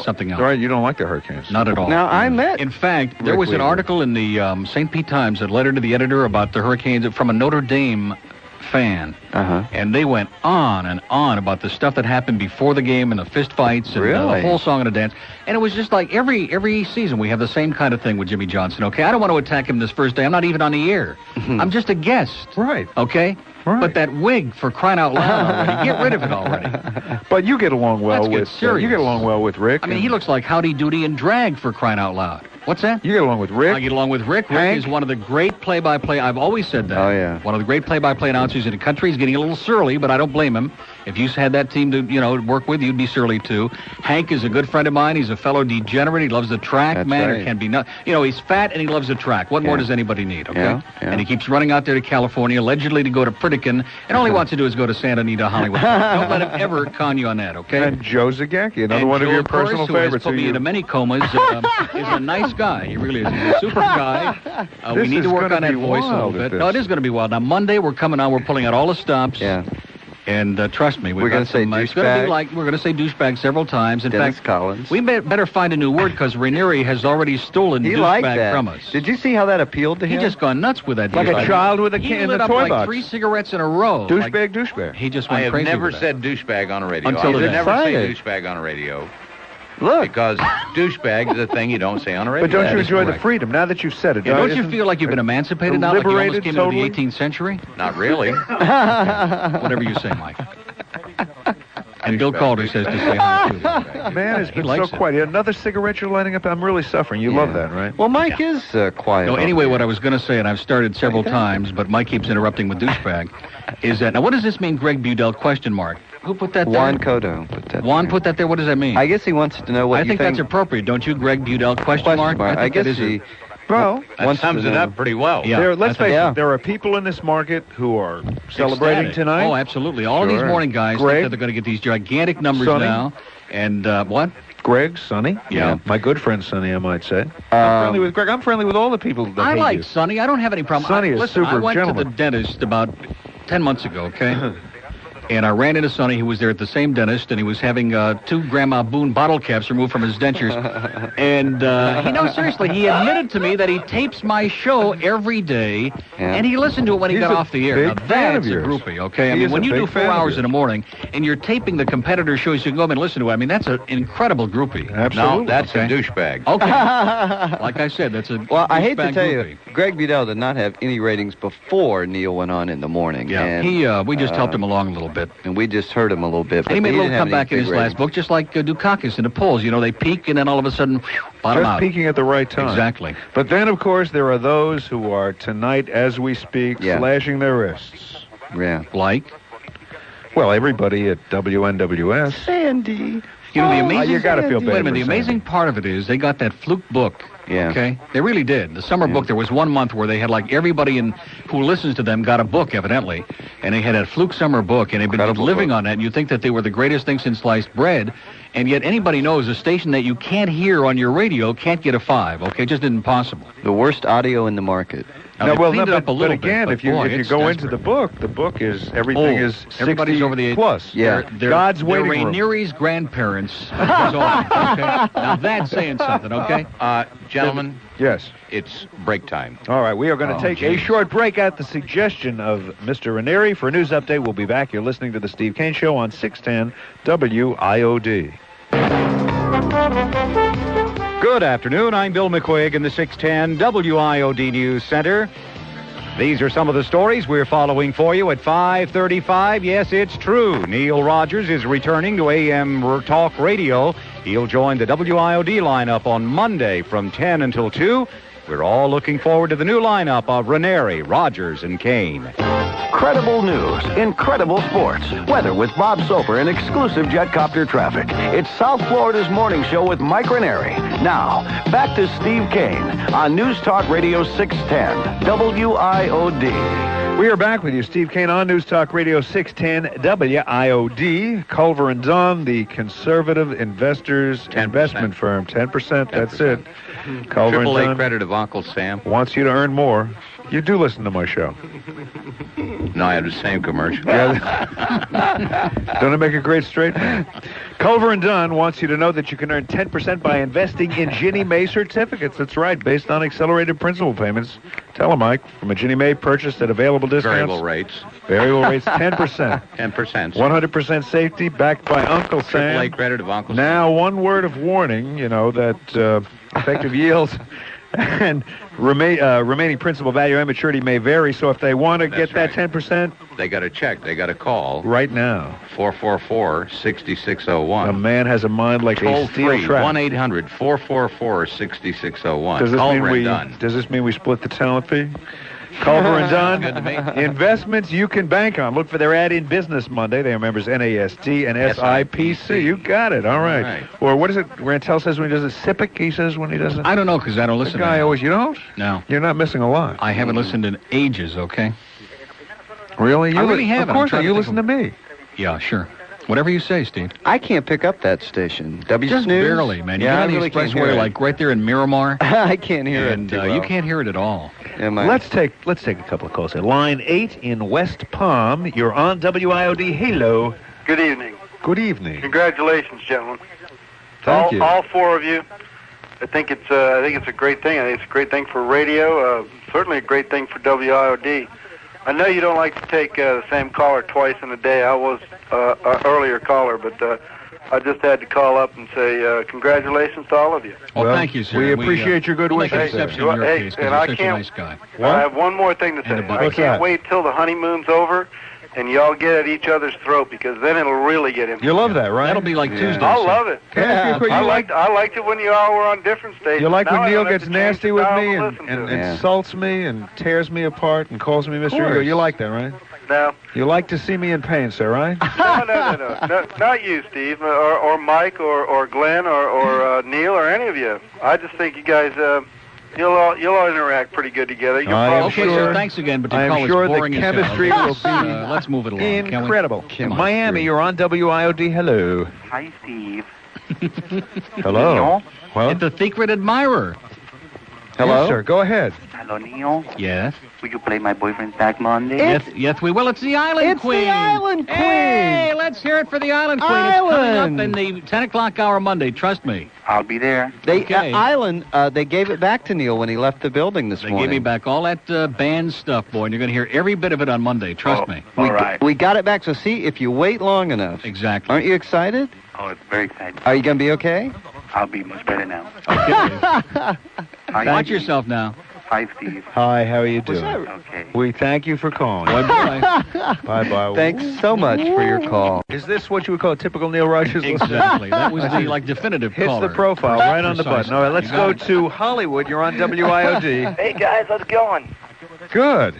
C: something else.
D: All right, you don't like the Hurricanes.
C: Not at all.
E: Now, I met...
C: In fact, there
E: Rick
C: was an
E: Weaver.
C: article in the St. Pete Times, a letter to the editor about the Hurricanes from a Notre Dame fan.
E: Uh-huh.
C: And they went on and on about the stuff that happened before the game and the fist fights and
E: Really?
C: the whole song and a dance. And it was just like every season we have the same kind of thing with Jimmy Johnson, okay? I don't want to attack him this first day. I'm not even on the air. I'm just a guest.
D: Right.
C: Okay?
D: Right.
C: But that wig, for crying out loud already, get rid of it already.
D: But you get along well
C: Let's get
D: with
C: serious.
D: you get along well with Rick.
C: I mean, he looks like Howdy Doody in drag, for crying out loud. What's that?
D: You get along with Rick.
C: I get along with Rick. Rick
D: Hank?
C: is one of the great play-by-play. I've always said that.
E: Oh, yeah.
C: One of the great play-by-play announcers in the country. He's getting a little surly, but I don't blame him. If you had that team to, work with, you'd be surly too. Hank is a good friend of mine. He's a fellow degenerate. He loves the track,
E: That's
C: man.
E: right.
C: It can be not. He's fat and he loves the track. What more
E: Yeah.
C: does anybody need? Okay.
E: Yeah, yeah.
C: And he keeps running out there to California, allegedly to go to Pritikin, and all he wants to do is go to Santa Anita, Hollywood. Don't let him ever con you on that. Okay.
D: And Joe Zagacki, another
C: And
D: one of
C: Joe,
D: your personal
C: course,
D: favorites.
C: Who has put me into many comas, is a nice guy. He really is. He's a super guy. We
D: This
C: need
D: is
C: to work
D: gonna
C: on that
D: be
C: voice a little
D: wild at
C: bit. No, it
D: this.
C: is going to be wild. Now, Monday, we're coming on. We're pulling out all the stops.
E: Yeah.
C: And trust me,
E: We're gonna say
C: it's going to be
E: douchebag.
C: like, we're going to say douchebag several times. In
E: Dennis
C: fact,
E: Collins.
C: we better find a new word because Reineri has already stolen
E: He liked
C: douchebag
E: that.
C: from us.
E: Did you see how that appealed to
C: He
E: him?
C: just gone nuts with that.
D: Like a
C: douchebag.
D: child with a
C: He
D: can in
C: lit
D: the
C: up
D: toy
C: like
D: box.
C: 3 cigarettes in a row. Like,
D: Douchebag.
C: he just
F: I
C: went
F: have
C: crazy
F: never
C: with that.
F: said douchebag on a radio.
C: Until
F: I would
C: today.
F: never say
E: Excited.
F: douchebag on a radio
E: Look.
F: because douchebag is a thing you don't say on a radio.
D: But don't
C: That
D: you
C: is
D: enjoy the
C: correct.
D: freedom now that you've said it?
C: Yeah, don't you
D: Isn't-
C: feel like you've been emancipated now, like you almost
D: liberated
C: came
D: totally?
C: into the 18th century?
F: Not really.
C: Whatever you say, Mike. And Bill Calder says to say hi, too.
D: Man, it's
C: He
D: been so
C: likes it.
D: quiet. Another cigarette you're lighting up. I'm really suffering. You love
E: Yeah.
D: that, right?
E: Well, Mike is quiet.
C: No,
E: over
C: anyway,
E: here.
C: what I was going to say, and I've started several times, but Mike keeps interrupting with douchebag, is that, now what does this mean, Greg Budell, question mark? Who put that there?
E: Juan Cotto put that
C: Juan
E: there.
C: put that there? What does that mean?
E: I guess he wants to know what
C: I
E: you
C: think that's appropriate, don't you, Greg Budell, question mark?
E: I
C: think
E: guess
C: that is
E: he...
D: Well,
F: That
E: wants
F: sums
E: to
F: it
E: know.
F: up pretty well.
C: Yeah.
D: let's face
E: Yeah.
D: it. There are people in this market who are celebrating
C: ecstatic.
D: tonight.
C: Oh, absolutely. All of these
D: Sure.
C: morning guys
D: Greg?
C: think that they're going to get these gigantic numbers
D: Sonny?
C: now. And what?
D: Greg, Sonny.
C: Yeah.
D: My good friend Sonny, I might say. I'm friendly with Greg. I'm friendly with all the people that
C: I
D: hate
C: like
D: you.
C: Sonny. I don't have any problem.
D: Sonny is
C: Listen, I
D: super
C: went to
D: gentleman.
C: the dentist about 10 months ago, okay? And I ran into Sonny, who was there at the same dentist, and he was having 2 Grandma Boone bottle caps removed from his dentures. And seriously, he admitted to me that he tapes my show every day, and he listened to it when he got off the air. Now, that's a groupie, okay? I mean, when you do 4 hours in the morning, and you're taping the competitor shows, you can go home and listen to it. I mean, that's an incredible groupie.
D: Absolutely.
F: No, that's a douchebag.
C: Okay. Like I said, that's a
E: Well, I hate to tell
C: groupie.
E: you, Greg Vidal did not have any ratings before Neil went on in the morning.
C: Yeah,
E: and,
C: we just helped him along a little bit.
E: And we just heard him a little bit.
C: And he made a
E: didn't
C: little
E: have any
C: comeback in
E: big
C: his last
E: ratings.
C: book, just like Dukakis in the polls. You know, they peak, and then all of a sudden, bottom
D: Just
C: out.
D: peaking at the right time.
C: Exactly.
D: But then, of course, there are those who are, tonight, as we speak,
E: Yeah.
D: slashing their wrists.
E: Yeah.
C: Like?
D: Well, everybody at WNWS.
E: Sandy.
C: You know, the amazing...
D: you gotta feel bad
C: Wait a minute,
D: for
C: the amazing part of it is they got that fluke book.
E: Yeah.
C: Okay? They really did. The summer book, there was 1 month where they had, like, everybody who listens to them got a book, evidently. And they had that fluke summer book, and they've been
E: Incredible
C: living
E: book.
C: on that, and you think that they were the greatest thing since sliced bread. And yet anybody knows a station that you can't hear on your radio can't get a 5, okay? Just isn't possible.
E: The worst audio in the market.
C: Now, they cleaned it up a little
D: but again,
C: bit,
D: if you
C: boy,
D: if you
C: it's
D: go into
C: desperate.
D: the book is everything is 60
C: everybody's over the age.
D: plus.
E: Yeah.
C: They're
D: God's waiting room.
C: Reineri's grandparents. Was on, okay? Now that's saying something, okay?
F: Gentlemen,
D: Yes.
F: it's break time.
D: All right, we are going to
C: Oh,
D: take a
C: geez.
D: short break at the suggestion of Mr. Reineri. For a news update, we'll be back. You're listening to the Steve Kane Show on 610 WIOD.
A: Good afternoon. I'm Bill McQuigg in the 610 WIOD News Center. These are some of the stories we're following for you at 5:35. Yes, it's true. Neil Rogers is returning to AM Talk Radio. He'll join the WIOD lineup on Monday from 10 until 2. We're all looking forward to the new lineup of Reineri, Rogers, and Kane.
I: Credible news, incredible sports, weather with Bob Soper, and exclusive jetcopter traffic. It's South Florida's morning show with Mike Reineri. Now, back to Steve Kane on News Talk Radio 610, WIOD.
D: We are back with you, Steve Kane, on News Talk Radio 610 WIOD. Culver and Dunn, the conservative investors
F: 10%.
D: investment firm. 10%, that's it.
F: 10%.
D: Culver and
F: AAA
D: Dunn
F: credit of Uncle Sam.
D: wants you to earn more. You do listen to my show.
F: No, I have the same commercial.
D: Don't it make a great straight man? Culver and Dunn wants you to know that you can earn 10% by investing in Ginnie Mae certificates. That's right, based on accelerated principal payments. Tell them, Mike, from a Ginnie Mae purchased at available discounts.
F: Variable rates.
D: Variable rates, 10%.
F: 10%.
D: 100% safety, backed by Uncle Sam.
F: AAA credit of Uncle Sam.
D: Now, one word of warning, that effective yields and remaining principal value and maturity may vary. So if they want to get that
F: right.
D: 10%,
F: They got to check. They got to call.
D: right now.
F: 444-6601.
D: A man has a mind like a
F: Toll
D: steel
F: free.
D: trap.
F: 1-800-444-6601.
D: Does this
F: Culver
D: mean
F: and
D: we?
F: Dunn.
D: Does this mean we split the talent fee? Culver and Dunn.
F: Good to me.
D: Investments you can bank on. Look for their ad in Business Monday. They are members NASD and SIPC. You got it. All right.
F: All right.
D: Or what is it? Rantel says when he does it. SIPC. He says when he does it.
C: I don't know, because I don't
D: The
C: listen
D: guy
C: to
D: always. You don't.
C: No.
D: You're not missing a lot.
C: I haven't listened in ages, okay?
D: Really? You
C: I really haven't.
D: Of course
C: I'm
D: not.
C: trying
D: You
C: to
D: listen to
C: think
D: me.
C: Yeah, sure. Whatever you say, Steve.
E: I can't pick up that station. W
C: Just
E: Snooze?
C: barely, man. You
E: Yeah,
C: get
E: I
C: on the
E: really can't hear
C: expressway,
E: it.
C: like right there in Miramar,
E: I can't hear
C: and
E: it too well.
C: you can't hear it at all.
E: Yeah, my-
D: Let's take a couple of calls here. Line 8 in West Palm. You're on WIOD. Hello.
G: Good evening.
D: Good evening.
G: Congratulations, gentlemen.
D: Thank you.
G: All four of you. I think it's a great thing. I think it's a great thing for radio. Certainly a great thing for WIOD. I know you don't like to take the same caller twice in a day. I was an earlier caller, but I just had to call up and say congratulations to all of you.
C: Well, thank you, sir.
D: We appreciate your good
C: we'll make
D: wishes.
C: an exception
G: Hey,
C: in your
G: hey,
C: case, 'cause
G: and
C: you're
G: I
C: such a
G: can't-
C: nice guy.
D: What?
G: I have one more thing to
C: And
G: say.
C: a bucket.
G: I
D: What's
G: can't
D: that?
G: wait till the honeymoon's over and y'all get at each other's throat, because then it'll really get interesting.
D: You love that, right?
C: That'll be like Tuesday.
G: I'll
C: sir.
G: love it.
D: Can I ask you a quick-
G: I
D: you like
G: liked it when you all were on different stations.
D: you like
G: Now
D: when
G: I
D: Neil
G: don't have
D: gets
G: to change
D: nasty
G: the
D: with
G: dial
D: me
G: to
D: and
G: listen to it.
E: Yeah.
D: insults me and tears me apart and calls me Mr. Ego? You like that, right?
G: No.
D: You like to see me in pain, sir, right?
G: No, not you, Steve, or Mike, or Glenn, or Neil, or any of you. I just think you guys, you'll all interact pretty good together. You'll
D: I am
G: probably-
C: Okay,
D: sure-
C: sir, thanks again, but
D: I
C: your
D: am
C: call is
D: sure the
C: boring as hell.
D: chemistry will be
C: Let's move it along, can we?
D: Incredible.
C: Come on.
D: Miami, you're on WIOD. Hello.
H: Hi, Steve.
D: Hello. Well,
C: It's the secret admirer.
E: Hello?
D: Yes, sir. Go ahead.
J: Hello, Neil.
C: Yes.
J: Will you play My Boyfriend's Back Monday?
C: Yes, we will. It's the Island Queen.
E: It's the Island Queen.
C: Hey, let's hear it for the Island Queen. It's coming up in the 10 o'clock hour Monday. Trust me.
J: I'll be there.
C: Okay.
E: Island, they gave it back to Neil when he left the building this morning.
C: They gave me back all that band stuff, boy, and you're going to hear every bit of it on Monday. Trust me.
J: All right.
E: We got it back, so see, if you wait long enough.
C: Exactly.
E: Aren't you excited?
J: Oh, it's very exciting.
E: Are you going to be okay?
J: I'll be much better now.
C: Watch yourself now.
J: Hi, Steve.
D: Hi, how are you doing?
J: Okay.
D: We thank you for calling.
C: Bye-bye.
D: Bye-bye.
E: Thanks so much for your call.
D: Is this what you would call a typical Neil Rogers listener?
C: Exactly. That was the, definitive
D: Hits
C: caller.
D: the profile right on the button.
C: Precisely.
D: All right, let's
C: You
D: go
C: got it.
D: to Hollywood. You're on WIOD.
K: Hey guys, how's it going?
D: Good.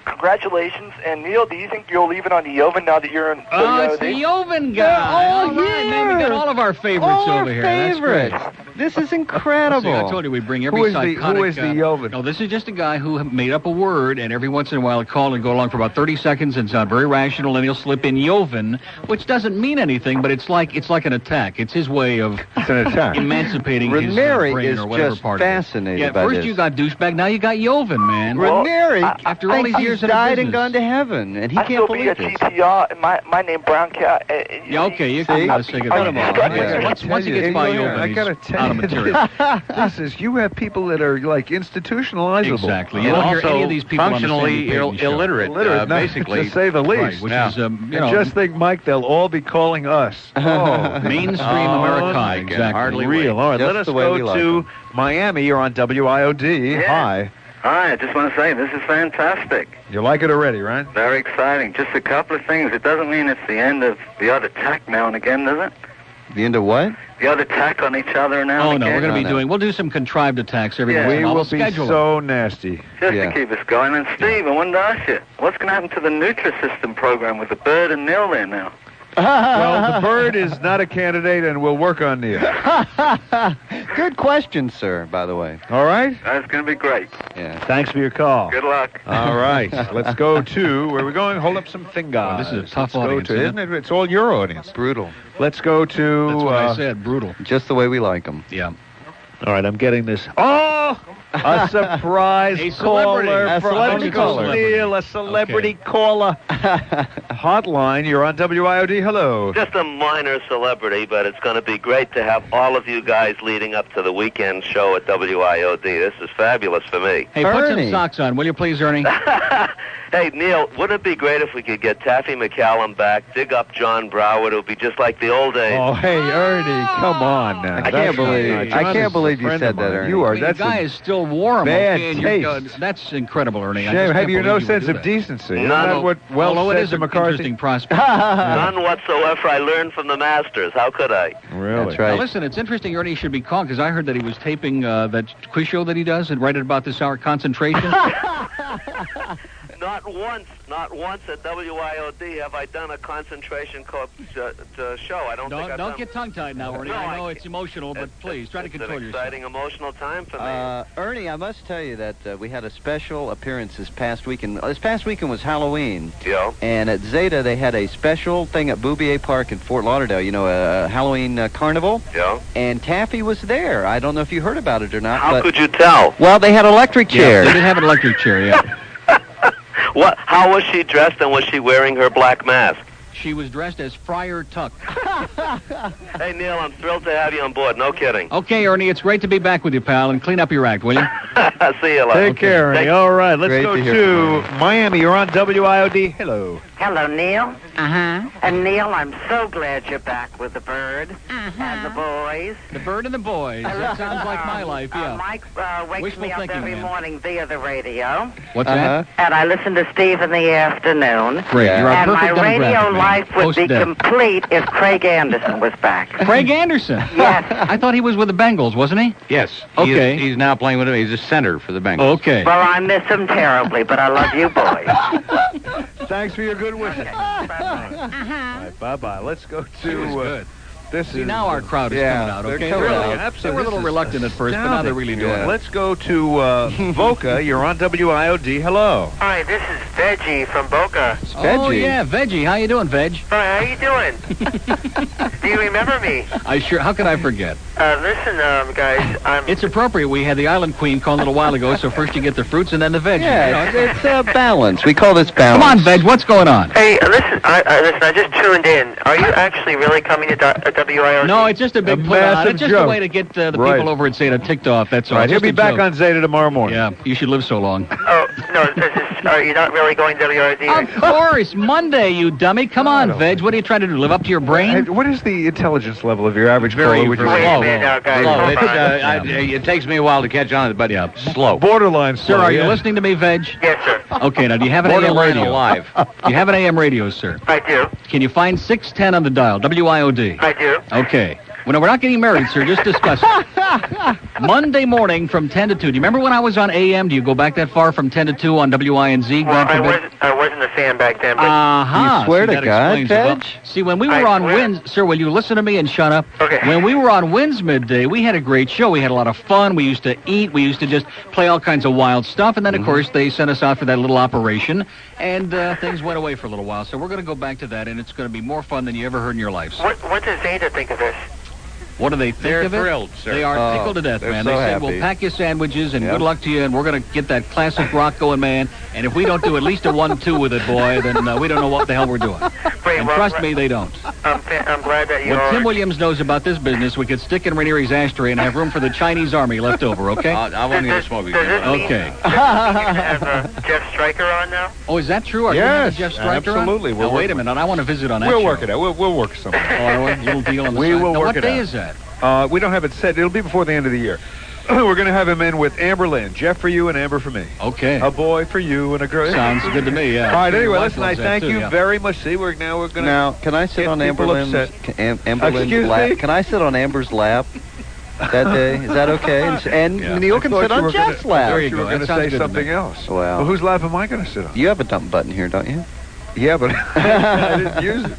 K: Congratulations. And Neil, do you think you'll leave it on the Yovan now that you're in
C: Oh, it's the Yovan guy. All right, man. We got all of our favorites over here.
E: Favorites.
C: That's great.
E: This is incredible.
C: See, I told you we bring every
D: Who is
C: psychotic...
D: the Yovan?
C: No, this is just a guy who made up a word, and every once in a while he'll call and go along for about 30 seconds and sound very rational, and he'll slip in Yovan, which doesn't mean anything, but it's like an attack. It's his way of
D: It's an attack.
C: emancipating his
E: Reineri
C: brain
E: is
C: or whatever
E: just
C: part of it.
E: fascinated
C: Yeah,
E: by
C: first
E: this.
C: you got douchebag, now you got Yovan, man.
E: Reineri,
C: after all these years
E: he's
C: in the
E: died and
C: business.
E: gone to heaven, and he
K: I
E: can't
K: still be
E: believe
K: a
E: it.
K: GTR, and my name Brown Cat.
C: Yeah, okay, you
E: See?
C: can say
K: Are
C: goodbye.
K: you stuck in there?
C: Once he gets by Yovan,
D: I
C: he's
D: gotta
C: out
D: tell
C: of
D: you,
C: material.
D: this is, you have people that are like institutionalizable.
C: Exactly. You
F: And
C: don't hear
F: also
C: any of these people on the
F: functionally
C: Sandy Payton show.
F: illiterate,
D: Illiterate,
F: basically.
D: to say the least.
C: Right, which is,
D: And just think, Mike, they'll all be calling us. Oh,
C: mainstream
F: Oh,
C: Americana.
F: I can
C: Exactly.
F: hardly
D: real.
F: wait.
D: All right,
E: Just
D: let us
E: the way we
D: go
E: like
D: to Miami. You're on WIOD.
H: Yeah.
D: Hi.
H: Hi, I just want to say this is fantastic.
D: You like it already, right?
H: Very exciting. Just a couple of things. It doesn't mean it's the end of the odd attack now and again, does it?
E: The end of what?
H: The odd attack on each other now
C: Oh,
H: and
C: no,
H: again.
C: we're going to be
E: No.
C: doing... We'll do some contrived attacks every
H: Yeah.
C: once in
D: We
C: a while.
D: will
C: We'll
D: be
C: schedule
D: so nasty.
H: Just
E: Yeah.
H: to keep us going. And Steve, I wanted to ask you, what's going to happen to the Nutrisystem program with the Bird and Neil there now?
D: Well, the bird is not a candidate, and we'll work on Neil.
E: Good question, sir, by the way.
D: All right?
H: That's going to be great.
E: Yeah.
D: Thanks for your call.
H: Good luck.
D: All right. Let's go to... Where are we going? Hold up some fingers.
C: Oh, this is a tough
D: Let's
C: audience,
D: Go to,
C: isn't
D: isn't it? It's all your audience.
E: Brutal.
D: Let's go to...
C: That's what I said. Brutal.
E: Just the way we like them.
C: Yeah.
D: All right, I'm getting this. Oh! A surprise
C: A celebrity.
D: caller.
E: A celebrity
D: from
E: caller.
D: Neil, a celebrity caller. Hotline, you're on WIOD. Hello.
L: Just a minor celebrity, but it's going to be great to have all of you guys leading up to the weekend show at WIOD. This is fabulous for me.
C: Hey, put some
E: Ernie.
C: socks on, will you please, Ernie?
L: Hey, Neil, wouldn't it be great if we could get Taffy McCallum back, dig up John Broward? It would be just like the old days.
D: Oh, hey, Ernie, come on now.
E: I can't believe
D: John
E: I
D: is
E: can't
D: a
E: believe you
D: friend
E: said
D: of
E: that,
D: mine.
E: Ernie.
D: You are.
C: I mean, the
D: That's
C: guy
D: a
C: is still warm.
D: bad
C: okay, and
D: taste.
C: that's incredible, Ernie. I
D: shame.
C: just
D: Have
C: can't
D: you no
C: believe you would
D: sense
C: do
D: of
C: that.
D: decency? Isn't
L: None.
D: that what
C: Although it
D: said
C: is
D: to
C: an
D: McCarthy?
C: interesting prospect.
L: None whatsoever. I learned from the masters. How could I?
D: Really?
E: That's right.
C: Now, listen, it's interesting Ernie should be called, because I heard that he was taping that quiz show that he does, and right at about this hour, Concentration.
L: Not once at WIOD have I done a concentration show. I don't think I've
C: Don't
L: done...
C: get tongue-tied now, Ernie.
L: No,
C: I know
L: I
C: it's emotional, but please, try to
L: It's
C: control
L: an
C: yourself.
L: exciting, emotional time for me.
E: Ernie, I must tell you that we had a special appearance this past weekend. This past weekend was Halloween.
L: Yeah.
E: And at Zeta, they had a special thing at Bouvier Park in Fort Lauderdale, you know, a Halloween carnival.
L: Yeah.
E: And Taffy was there. I don't know if you heard about it or not.
L: How
E: but,
L: could you tell?
E: Well, they had electric
C: Yeah,
E: chairs.
C: they did have an electric chair, yeah.
L: What? How was she dressed, and was she wearing her black mask?
C: She was dressed as Friar Tuck.
L: Hey, Neil, I'm thrilled to have you on board. No kidding.
C: Okay, Ernie, it's great to be back with you, pal, and clean up your act, will you?
L: See you later.
D: Take care, Ernie. All right, let's
E: Great
D: go
E: to hear
D: to
E: from
D: Miami. You're on WIOD. Hello.
M: Hello, Neil.
C: Uh-huh.
M: And Neil, I'm so glad you're back with the bird and the boys.
C: The bird and the boys. That sounds like my life, yeah.
M: Mike wakes
C: Wishful
M: me up
C: thinking,
M: every
C: man.
M: morning via the radio.
C: What's that?
M: And I listen to Steve in the afternoon.
C: Great. You're our
M: And my
C: perfect
M: radio
C: demographic, man.
M: life would be
C: Post-death.
M: complete if Craig Anderson was back.
C: Craig Anderson?
M: Yes.
C: I thought he was with the Bengals, wasn't he?
F: Yes.
C: Okay.
F: He's now playing with him. He's a center for the Bengals.
C: Okay.
M: Well, I miss him terribly, but I love you boys.
D: Thanks for your good wishes. All right, bye-bye. Let's go
C: He was
D: to
C: good. See, now our crowd is coming out, okay?
D: Really,
C: They
D: absolutely.
C: were a little reluctant at first, but now they're really doing it.
D: Let's go to Boca. You're on WIOD. Hello.
M: Hi, this is Veggie from Boca.
C: Oh, yeah, Veggie. How you doing, Veg?
M: Hi, how you doing? Do you remember me?
C: How could I forget?
M: Listen, guys,
C: It's appropriate. We had the Island Queen call a little while ago, so first you get the fruits and then the veggies.
E: Yeah, it's balance. We call this balance.
C: Come on, Veg, what's going on?
M: Hey, listen, I just tuned in. Are you actually really coming to WIOD?
C: No, it's just a big play on.
D: massive
C: It's just
D: joke.
C: a way to get the people over at Zeta ticked off, that's all.
D: Right, he'll
C: Just
D: be
C: a
D: back
C: joke.
D: on Zeta tomorrow morning.
C: Yeah, you should live so long.
M: Oh, no, are you not really going to WIOD?
C: Of course, Monday, you dummy. Come on, Veg. What are you trying to do, live up to your brain?
D: Hey, what is the intelligence level of your average caller? Would you
M: Wait
D: say?
M: a minute now, guys.
F: Slow.
M: Hold on.
F: It takes me a while to catch on, but slow.
D: Borderline slow.
C: Sir, are you listening to me, Veg?
M: Yes, sir.
C: Okay, now, do you have an AM
F: Borderline
C: radio?
F: alive.
C: Do you have an AM radio, sir?
M: I do.
C: Can you find 610 on the dial, WIOD?
M: I do.
C: Okay. Well, no, we're not getting married, sir. Just discuss it. Monday morning from 10 to 2. Do you remember when I was on AM? Do you go back that far from 10 to 2 on WINZ?
M: Well, I wasn't a fan back then, but...
C: Uh-huh.
E: You swear
C: See,
E: to
C: that
E: God,
C: explains it. Well,
E: Veg?
C: see, when we were
M: I
C: on
M: swear.
C: Winds... Sir, will you listen to me and shut up?
M: Okay.
C: When we were on Winds Midday, we had a great show. We had a lot of fun. We used to eat. We used to just play all kinds of wild stuff. And then, of course, they sent us out for that little operation. And things went away for a little while. So we're going to go back to that, and it's going to be more fun than you ever heard in your lives.
M: What does Zeta think of this?
C: What do they think
F: They're
C: of it?
F: thrilled, sir.
C: They are tickled to death,
E: they're
C: man.
E: so
C: They said,
E: happy.
C: we'll pack your sandwiches, and
E: Yep.
C: good luck to you, and we're going to get that classic rock going, man. And if we don't do at least a 1-2 with it, boy, then we don't know what the hell we're doing.
M: Great,
C: And
M: well,
C: trust me, they don't.
M: I'm glad that you
C: What
M: are...
C: Tim Williams knows about this business, we could stick in Reineri's ashtray and have room for the Chinese army left over, okay?
F: I won't get a smoke again.
C: Okay.
M: have Jeff Stryker on now?
C: Oh, is that true? Are you going to have Jeff Stryker on?
D: absolutely.
C: Now, wait a minute. I want to visit on that
D: We'll
C: show.
D: work it out. We'll work something out.
C: Oh, are we? Little deal on the
D: We
C: side.
D: will
C: Now,
D: work
C: what
D: it
C: day
D: out.
C: is that?
D: We don't have it set. It'll be before the end of the year. We're going to have him in with Amber Lynn. Jeff for you and Amber for me.
C: Okay.
D: A boy for you and a girl.
C: Sounds good to me, yeah.
D: All right, anyway,
C: Your wife
D: listen, I
C: loves that
D: thank
C: too,
D: you
C: yeah.
D: very much. See, we're going to...
E: Now, can I sit
D: get
E: on Amber
D: people
E: Lynn's
D: upset.
E: Amber Lynn's
D: Excuse
E: lap?
D: me?
E: Can I sit on Amber's lap that day? Is that okay? And
C: Yeah.
E: Neil can
D: I thought
E: sit
D: you
E: on
D: were gonna-
E: Jeff's lap.
C: There you
D: You
C: go.
D: were going
C: That
D: to
C: sounds
D: say
C: good to
D: something
C: me.
D: else.
E: Well.
D: Well, whose lap am I going to sit on?
E: You have a dump button here, don't you?
D: Yeah, but I didn't use it.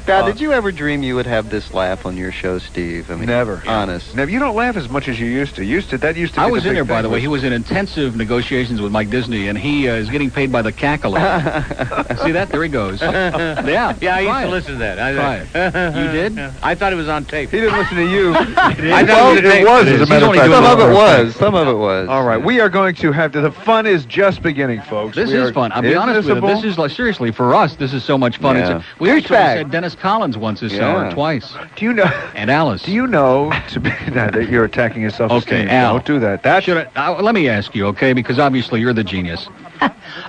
E: Now, did you ever dream you would have this laugh on your show, Steve? I mean,
D: Never.
E: Honest.
D: Now, you don't laugh as much as you used to. That used to be
C: I was
D: the
C: in there,
D: big
C: by
D: thing
C: the way.
D: was-
C: He was in intensive negotiations with Mike Disney, and he is getting paid by the cackle. See that? There he goes. Yeah.
F: Yeah, I used
C: try
F: to
C: it.
F: listen to that.
C: Try it. You did?
F: I thought it was on tape.
D: He didn't listen to you.
F: I
D: Well,
F: thought
D: it was,
C: It
D: as
C: is.
D: a matter of
C: He's only
D: fact.
C: doing
E: Some of it
C: Well,
E: was. Some of it was.
D: All right, we are going to have the fun is just beginning, folks.
C: This
D: We
C: is
D: are-
C: fun. I'll be
D: Isn't
C: honest with you.
D: a
C: This is like, seriously, for us, this is so much fun.
E: Yeah.
C: It's we actually
E: Douchebag.
C: said Dennis Collins once this
E: Yeah.
C: hour, twice.
D: Do you know?
C: And Alice.
D: Do you know to be that you're attacking your self-esteem?
C: Okay, Al.
D: Don't do that. That
C: Should let me ask you, okay? Because obviously you're the genius.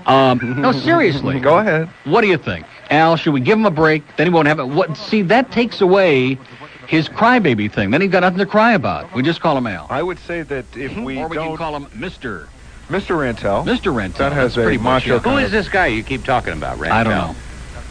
C: No, seriously.
D: Go ahead.
C: What do you think, Al? Should we give him a break? Then he won't have it. What? See, that takes away his crybaby thing. Then he's got nothing to cry about. We just call him Al.
D: I would say that if we
C: Or we
D: don't,
C: can call him Mr.
D: Mr. Rantel.
C: Mr. Renton.
D: That has
C: That's
D: a
C: pretty much
D: macho
C: it.
F: Who is this guy you keep talking about, Randy?
C: I don't know.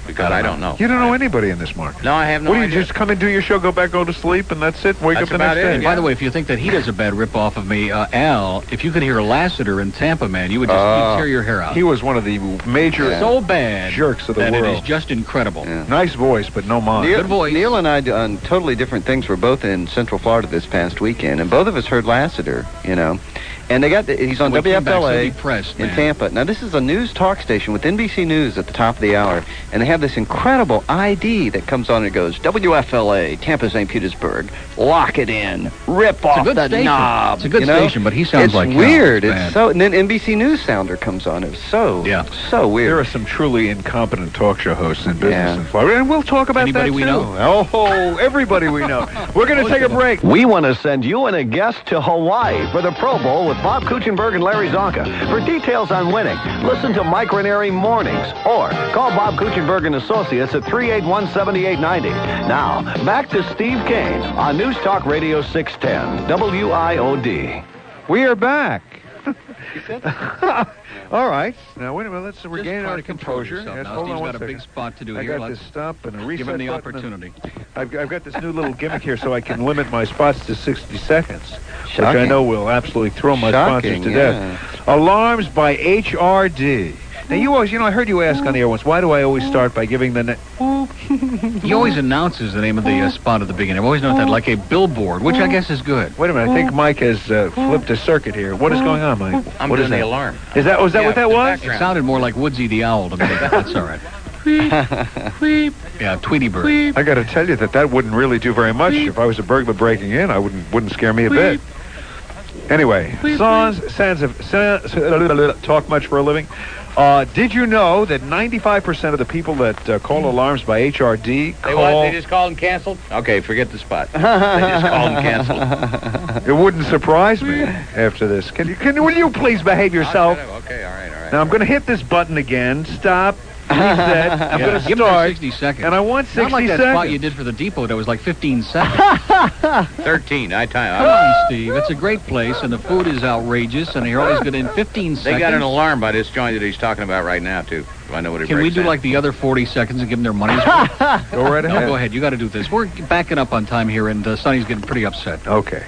F: Because I don't know.
D: You don't know anybody in this market.
F: No, I have no
D: What do you
F: idea.
D: just come and do your show, go back, go to sleep, and that's it? Wake
F: That's
D: up the
F: about
D: next
F: it,
D: day.
C: And by the way, if you think that he does a bad rip-off of me, Al, if you could hear Lassiter in Tampa, man, you would just you'd tear your hair out.
D: He was one of the major
C: So bad
D: jerks of the
C: that
D: world.
C: it is just incredible.
E: Yeah.
D: Nice voice, but no mind.
C: Good voice.
E: Neil and I on totally different things. We're both in Central Florida this past weekend, and both of us heard Lassiter, you know. And they got he's on
C: We came back so
E: WFLA
C: depressed,
E: in
C: man.
E: Tampa. Now, this is a news talk station with NBC News at the top of the hour, and they have this incredible ID that comes on and it goes, WFLA, Tampa, St. Petersburg, lock it in, rip off
C: good
E: the
C: station.
E: knob.
C: It's a good
E: you know?
C: station, but he sounds
E: it's
C: like hell.
E: weird.
C: It's
E: It's
C: bad.
E: so, and then NBC News sounder comes on. It's so weird.
D: There are some truly incompetent talk show hosts in business
E: Yeah.
D: in Florida, and we'll talk about
C: Anybody
D: that
C: we
D: too.
C: know?
D: Oh, everybody we know. We're going to take a break.
I: We want to send you and a guest to Hawaii for the Pro Bowl with Bob Kuchenberg and Larry Zonka. For details on winning, listen to Mike Reineri Mornings or call Bob Kuchenberg and Associates at 381-7890. Now, back to Steve Kane on News Talk Radio 610, WIOD.
D: We are back. All right. Now, wait a minute. Let's
C: Just
D: regain
C: try
D: our
C: to control
D: composure.
C: yourself.
D: Yes,
C: Now,
D: hold
C: Steve's
D: on one
C: got a
D: second.
C: big spot to do
D: I
C: here.
D: got
C: Let's
D: this stop and a reset
C: give him the
D: button, and
C: opportunity.
D: I've got this new little gimmick here so I can limit my spots to 60 seconds, which I
E: Shocking.
D: know will absolutely throw my
E: Shocking,
D: sponsors to
E: yeah.
D: death. Alarms by HRD. Now, you always, I heard you ask on the air once, why do I always start by giving the...
C: He always announces the name of the spot at the beginning. I've always known that like a billboard, which I guess is good.
D: Wait a minute, I think Mike has flipped a circuit here. What is going on, Mike?
F: I'm
D: What
F: doing
D: is
F: the alarm.
D: Is that what that was?
C: It sounded more like Woodsy the Owl to me. That's all right. Yeah, Tweety Bird.
D: I got to tell you that wouldn't really do very much. If I was a burglar breaking in, I wouldn't scare me a bit. Anyway, sounds of talk much for a living. Did you know that 95% of the people that call alarms by HRD
F: They just called and canceled? Okay, forget the spot. They just called and canceled.
D: It wouldn't surprise me after this. Will you please behave yourself?
F: Okay, all right.
D: Now I'm going to hit this button again. Stop. Reset. I'm going to
C: Give
D: start.
C: me 60 seconds.
D: And I want 60
C: Not like that
D: seconds.
C: spot you did for the depot that was like 15 seconds.
F: 13.
C: Come on, Steve. It's a great place, and the food is outrageous, and you're always good in 15 seconds.
F: They got an alarm by this joint that he's talking about right now, too. If I know what it
C: Can we do like the other 40 seconds and give them their money's worth?
D: Go right ahead.
C: No, go ahead. You got to do this. We're backing up on time here, and Sonny's getting pretty upset.
D: Okay.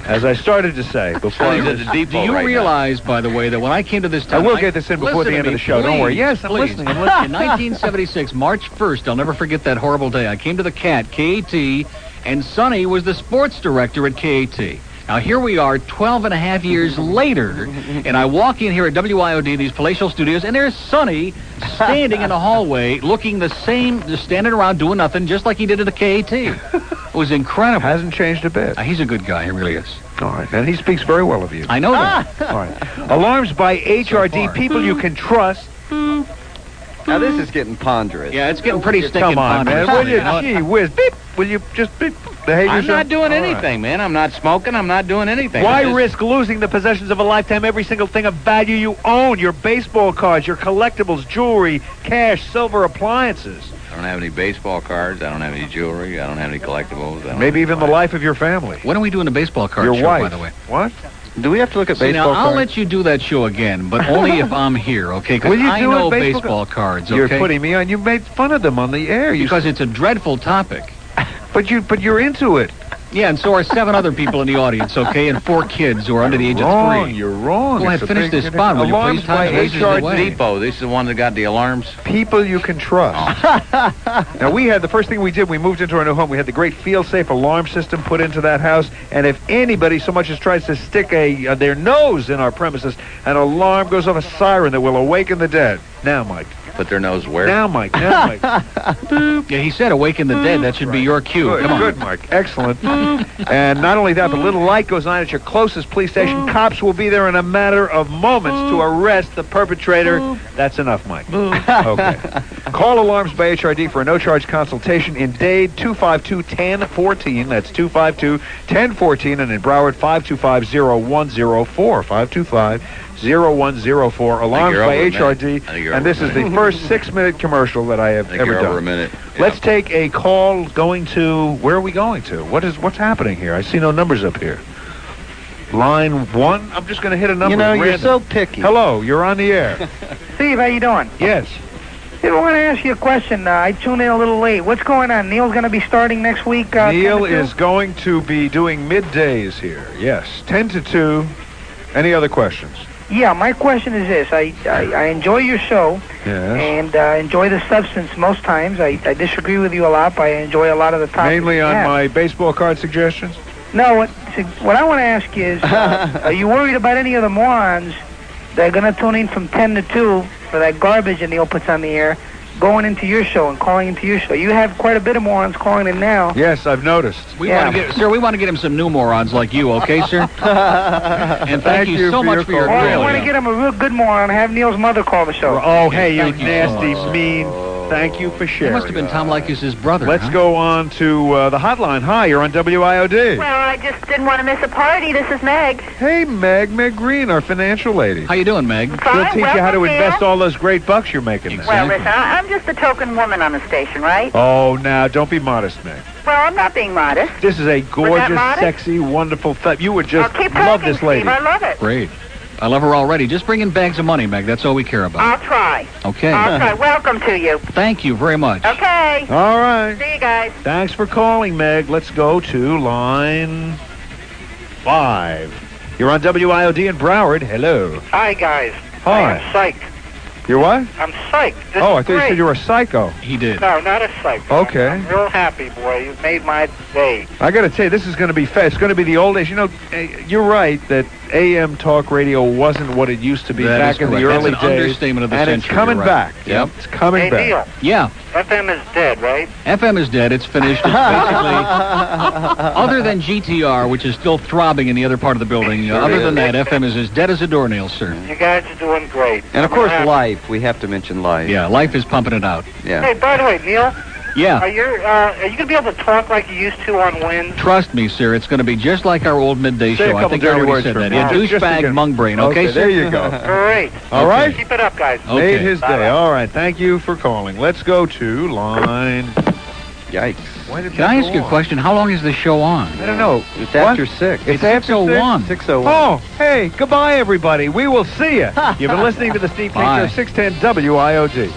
D: As I started to say before,
C: Do you realize, by the way, that when I came to this town,
D: I will get this in before the end of the show. Don't worry. Yes, I'm listening.
C: In 1976, March 1st, I'll never forget that horrible day. I came to the CAT, KAT, and Sonny was the sports director at KAT. Now, here we are 12 and a half years later, and I walk in here at WIOD, these palatial studios, and there's Sonny standing in the hallway looking the same, just standing around doing nothing, just like he did at the KAT. It was incredible.
D: Hasn't changed a bit.
C: He's a good guy. He really is.
D: All right. And he speaks very well of you.
C: I know that.
D: All right. Alarms by HRD, people you can trust.
E: Now, this is getting ponderous.
C: Yeah, it's getting pretty stinking
D: Come on, man.
C: ponderous.
D: Will you, gee whiz, beep. Will you just beep, behave yourself?
F: I'm not doing
D: All right.
F: anything, man. I'm not smoking. I'm not doing anything.
D: Why risk losing the possessions of a lifetime, every single thing of value you own? Your baseball cards, your collectibles, jewelry, cash, silver, appliances.
F: I don't have any baseball cards. I don't have any jewelry. I don't have any collectibles.
D: Maybe even the life of your family.
C: When are we doing a baseball card
D: Your
C: show,
D: wife.
C: by the way?
D: What?
E: Do we have to look at
C: See,
E: baseball
C: now, I'll
E: cards?
C: let you do that show again, but only if I'm here, okay?
D: Will
C: Because
D: you
C: I
D: do
C: know
D: it, baseball
C: baseball cards, okay?
D: You're putting me on. You made fun of them on the air.
C: Because it's a dreadful topic.
D: But you're into it.
C: Yeah, and so are 7 other people in the audience, okay? And 4 kids who are under the age of 3.
D: You're wrong.
C: Go ahead, finish this spot, will you
D: Alarms
C: please?
D: by
C: Time races
D: HR
C: away.
F: Depot. This is the one that got the alarms.
D: People you can trust. Now, we had the first thing we did, we moved into our new home. We had the great feel-safe alarm system put into that house. And if anybody so much as tries to stick their nose in our premises, an alarm goes off, a siren that will awaken the dead. Now, Mike.
F: Put their nose where?
D: Now, Mike. Now, Mike.
C: Yeah, he said awaken the dead. That should be your cue.
D: Good,
C: Come on.
D: good, Mark. Excellent. And not only that, but a little light goes on at your closest police station. Cops will be there in a matter of moments to arrest the perpetrator. That's enough, Mike. Okay. Call Alarms by HRD for a no-charge consultation in Dade 252-1014. That's 252-1014. And in Broward 525-0104. 525-0104. Alarms by HRD. And this is the first 6-minute commercial that I have ever done.
F: Over a minute.
D: Let's take a call going to... Where are we going to? What's happening here? I see no numbers up here. Line 1? I'm just going to hit a number.
E: You know, you're
D: random.
E: so picky.
D: Hello, you're on the air.
K: Steve, how you doing?
D: Yes.
K: I want to ask you a question. I tuned in a little late. What's going on? Neil's going to be starting next week?
D: Neil
K: 10 to 2?
D: is going to be doing middays here. Yes, 10 to 2. Any other questions?
K: Yeah, my question is this. I enjoy your show.
D: Yes.
K: And enjoy the substance most times. I disagree with you a lot, but I enjoy a lot of the topics.
D: Mainly on my baseball card suggestions?
K: No, what I want to ask is, are you worried about any of the morons that are going to tune in from 10 to 2 for that garbage that Neil puts on the air, going into your show and calling into your show? You have quite a bit of morons calling in now.
D: Yes, I've noticed.
C: We want to get him some new morons like you, okay, sir? And thank you so much for your
K: call.
C: call.
K: I want to get him a real good moron, have Neil's mother call the show.
D: Oh, hey, you
C: Thank you so
D: nasty,
C: much.
D: mean. Thank you for sharing.
C: It must have been Tom Leykis' brother.
D: Let's go on to the hotline. Hi, you're on WIOD.
N: Well, I just didn't want to miss a party. This is Meg.
D: Hey, Meg Green, our financial lady.
C: How you doing, Meg?
D: She'll teach you how to
N: welcome,
D: invest
N: dear.
D: all those great bucks you're making now.
N: Well, listen, I'm just a token woman on the station, right?
D: Oh, now, don't be modest, Meg.
N: Well, I'm not being modest.
D: This is a gorgeous,
N: modest?
D: sexy, wonderful... You would just
N: Keep
D: love
N: talking,
D: this lady.
N: Steve. I love it.
C: Great. I love her already. Just bring in bags of money, Meg. That's all we care about.
N: I'll try.
C: Okay.
N: I'll try. Welcome to you.
C: Thank you very much.
N: Okay.
D: All right.
N: See you guys.
D: Thanks for calling, Meg. Let's go to line 5. You're on WIOD in Broward. Hello.
O: Hi, guys.
D: Hi.
O: I am psyched.
D: You're what?
G: I'm psyched. This
D: Oh, I
G: is
D: thought you
G: great.
D: said you were a psycho.
C: He did.
G: No, not a psych.
D: Okay.
G: I'm real happy, boy. You've made my day.
D: I got to tell you, this is going to be fast. It's going to be the old days. You know, you're right that AM talk radio wasn't what it used to be
C: That
D: back
C: is
D: in the
C: correct.
D: early
C: That's an
D: days.
C: understatement of the
D: and
C: century.
D: it's coming
C: You're right.
D: back.
C: Yep.
D: It's coming
G: Hey,
D: back.
G: Neil.
C: Yeah.
G: FM is dead, right?
C: FM is dead. It's finished. It's basically, other than GTR, which is still throbbing in the other part of the building, other than that, FM is as dead as a doornail, sir.
G: You guys are doing great.
E: And of course, Life. We have to mention Life.
C: Yeah, Life is pumping it out.
E: Yeah.
G: Hey, by the way, Neil.
C: Yeah.
G: Are you going to be able to talk like you used to on Wind?
C: Trust me, sir. It's going to be just like our old midday
D: Say a
C: show. I
D: couple
C: think I
D: dirty
C: already
D: words
C: said
D: for
C: that.
D: me.
C: Yeah,
D: Just
C: douchebag
D: again.
C: mung brain. Okay, sir?
D: there you go.
G: Great.
D: All right.
G: Keep it up, guys.
C: Okay.
D: Made his day. All right. Thank you for calling. Let's go to line.
E: Yikes.
D: Why did
C: Can I ask you a question? How long is the show on?
D: I don't know.
E: It's
D: What?
E: after 6.
D: It's after
C: 6:01.
E: 6:01.
D: Oh, hey, goodbye, everybody. We will see you. You've been listening to the Steve Kane Show,
C: Bye.
D: 610 WIOD.